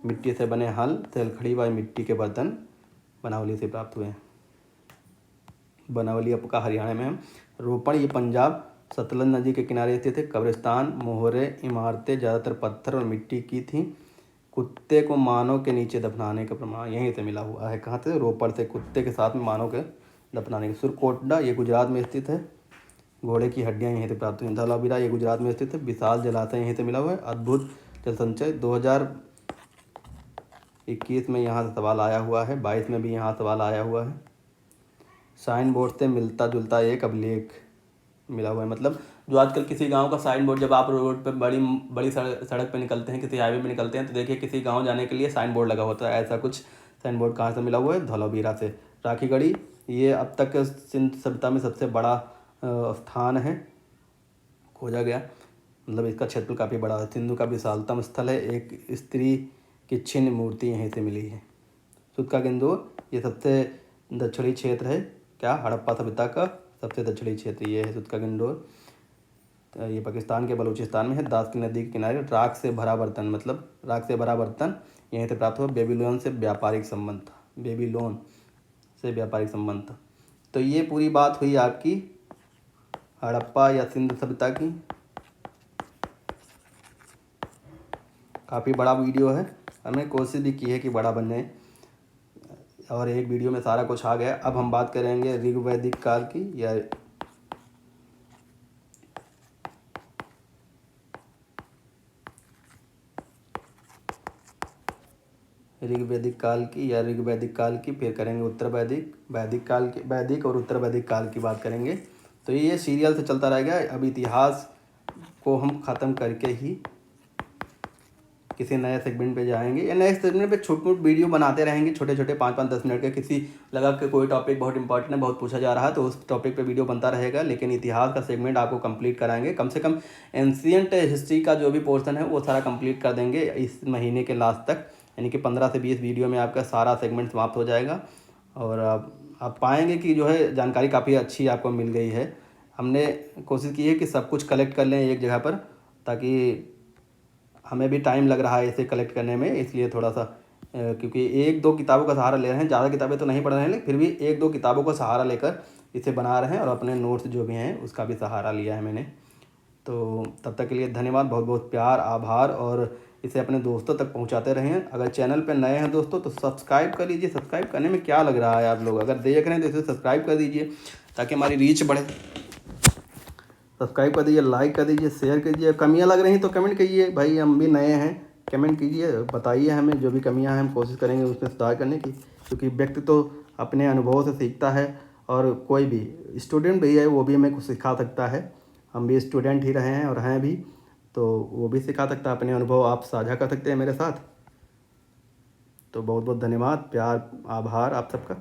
मिट्टी से बने हल, तेलखड़ी व मिट्टी के बर्तन बनावली से प्राप्त हुए हैं। बनावली आपका हरियाणा में है। रोपड़ ये पंजाब सतलज नदी के किनारे स्थित है। कब्रिस्तान मोहरे इमारतें ज़्यादातर पत्थर और मिट्टी की थीं। कुत्ते को मानव के नीचे दफनाने का प्रमाण यहीं से मिला हुआ है। कहाँ से? रोपड़ से। कुत्ते के साथ में मानव के दफनाने के। सुरकोटडा ये गुजरात में स्थित है। घोड़े की हड्डियाँ यहीं से प्राप्त हुई। धौलावीरा ये गुजरात में स्थित है। विशाल जलाशय यहीं से मिला हुआ है। अद्भुत जल संचय 2021 में यहाँ से सवाल आया हुआ है। 22 में भी यहाँ सवाल आया हुआ है। साइन बोर्ड से मिलता जुलता एक अभिलेख मिला हुआ है। मतलब जो आजकल किसी गांव का साइन बोर्ड, जब आप रोड पे बड़ी बड़ी सड़क पे निकलते हैं, किसी हाईवे पे निकलते हैं, तो देखिए किसी गांव जाने के लिए साइन बोर्ड लगा होता है। ऐसा कुछ साइन बोर्ड कहाँ से मिला हुआ है? धौलावीरा से। राखीगढ़ी ये अब तक सिंध सभ्यता में सबसे बड़ा स्थान है, खोजा गया। मतलब इसका क्षेत्र काफ़ी बड़ा है। सिंधु का विशालतम स्थल है। एक स्त्री की छिन्न मूर्ति यहीं से मिली है। सूत्का किंदौर ये सबसे दक्षिणी क्षेत्र है। क्या? हड़प्पा सभ्यता का सबसे दक्षिणी क्षेत्र ये है सूत्का किंदौर। ये पाकिस्तान के बलूचिस्तान में है। दास की नदी के किनारे। राख से भरा बर्तन, मतलब राख से भरा बर्तन यहीं से प्राप्त हुआ। बेबीलोन से व्यापारिक संबंध था। बेबीलोन से व्यापारिक संबंध था। तो ये पूरी बात हुई आपकी हड़प्पा या सिंध सभ्यता की। काफ़ी बड़ा वीडियो है, हमने कोशिश भी की है कि बड़ा बन जाए, और एक वीडियो में सारा कुछ आ गया। अब हम बात करेंगे ऋग्वैदिक काल की या ऋग्वैदिक काल की, फिर करेंगे उत्तर वैदिक, वैदिक काल की, वैदिक और उत्तर वैदिक काल की बात करेंगे। तो ये सीरियल से चलता रहेगा। अब इतिहास को हम ख़त्म करके ही किसी नए सेगमेंट पे जाएंगे या नए सेगमेंट पे छोटे मोटे वीडियो बनाते रहेंगे, छोटे छोटे 5-5-10 मिनट के। किसी लगा कि कोई टॉपिक बहुत इंपॉर्टेंट है, बहुत पूछा जा रहा है, तो उस टॉपिक पे वीडियो बनता रहेगा, लेकिन इतिहास का सेगमेंट आपको कंप्लीट कराएंगे। कम से कम एंशियंट हिस्ट्री का जो भी पोर्शन है वो सारा कंप्लीट कर देंगे इस महीने के लास्ट तक, यानी कि 15 से 20 वीडियो में आपका सारा सेगमेंट समाप्त हो जाएगा। और आप पाएंगे कि जो है जानकारी काफ़ी अच्छी आपको मिल गई है। हमने कोशिश की है कि सब कुछ कलेक्ट कर लें एक जगह पर, ताकि हमें भी टाइम लग रहा है इसे कलेक्ट करने में, इसलिए थोड़ा सा क्योंकि 1-2 किताबों का सहारा ले रहे हैं, ज़्यादा किताबें तो नहीं पढ़ रहे हैं, लेकिन फिर भी 1-2 किताबों का सहारा लेकर इसे बना रहे हैं, और अपने नोट्स जो भी हैं उसका भी सहारा लिया है मैंने। तो तब तक के लिए धन्यवाद, बहुत बहुत प्यार, आभार, और इसे अपने दोस्तों तक पहुंचाते रहें। अगर चैनल पर नए हैं दोस्तों तो सब्सक्राइब कर लीजिए। सब्सक्राइब करने में क्या लग रहा है, आप लोग अगर देख रहे हैं तो इसे सब्सक्राइब कर दीजिए ताकि हमारी रीच बढ़े। सब्सक्राइब कर दीजिए, लाइक कर दीजिए, शेयर कीजिए। कमियां लग रही तो कमेंट कीजिए, भाई हम भी नए हैं, कमेंट कीजिए, बताइए हमें जो भी कमियां हैं, हम कोशिश करेंगे उसमें सुधार करने की। क्योंकि व्यक्ति तो अपने अनुभव से सीखता है, और कोई भी स्टूडेंट भी है वो भी हमें कुछ सिखा सकता है। हम भी स्टूडेंट ही रहे हैं और हैं भी, तो वो भी सिखा सकता है, अपने अनुभव आप साझा कर सकते हैं मेरे साथ। तो बहुत बहुत धन्यवाद, प्यार, आभार आप सबका।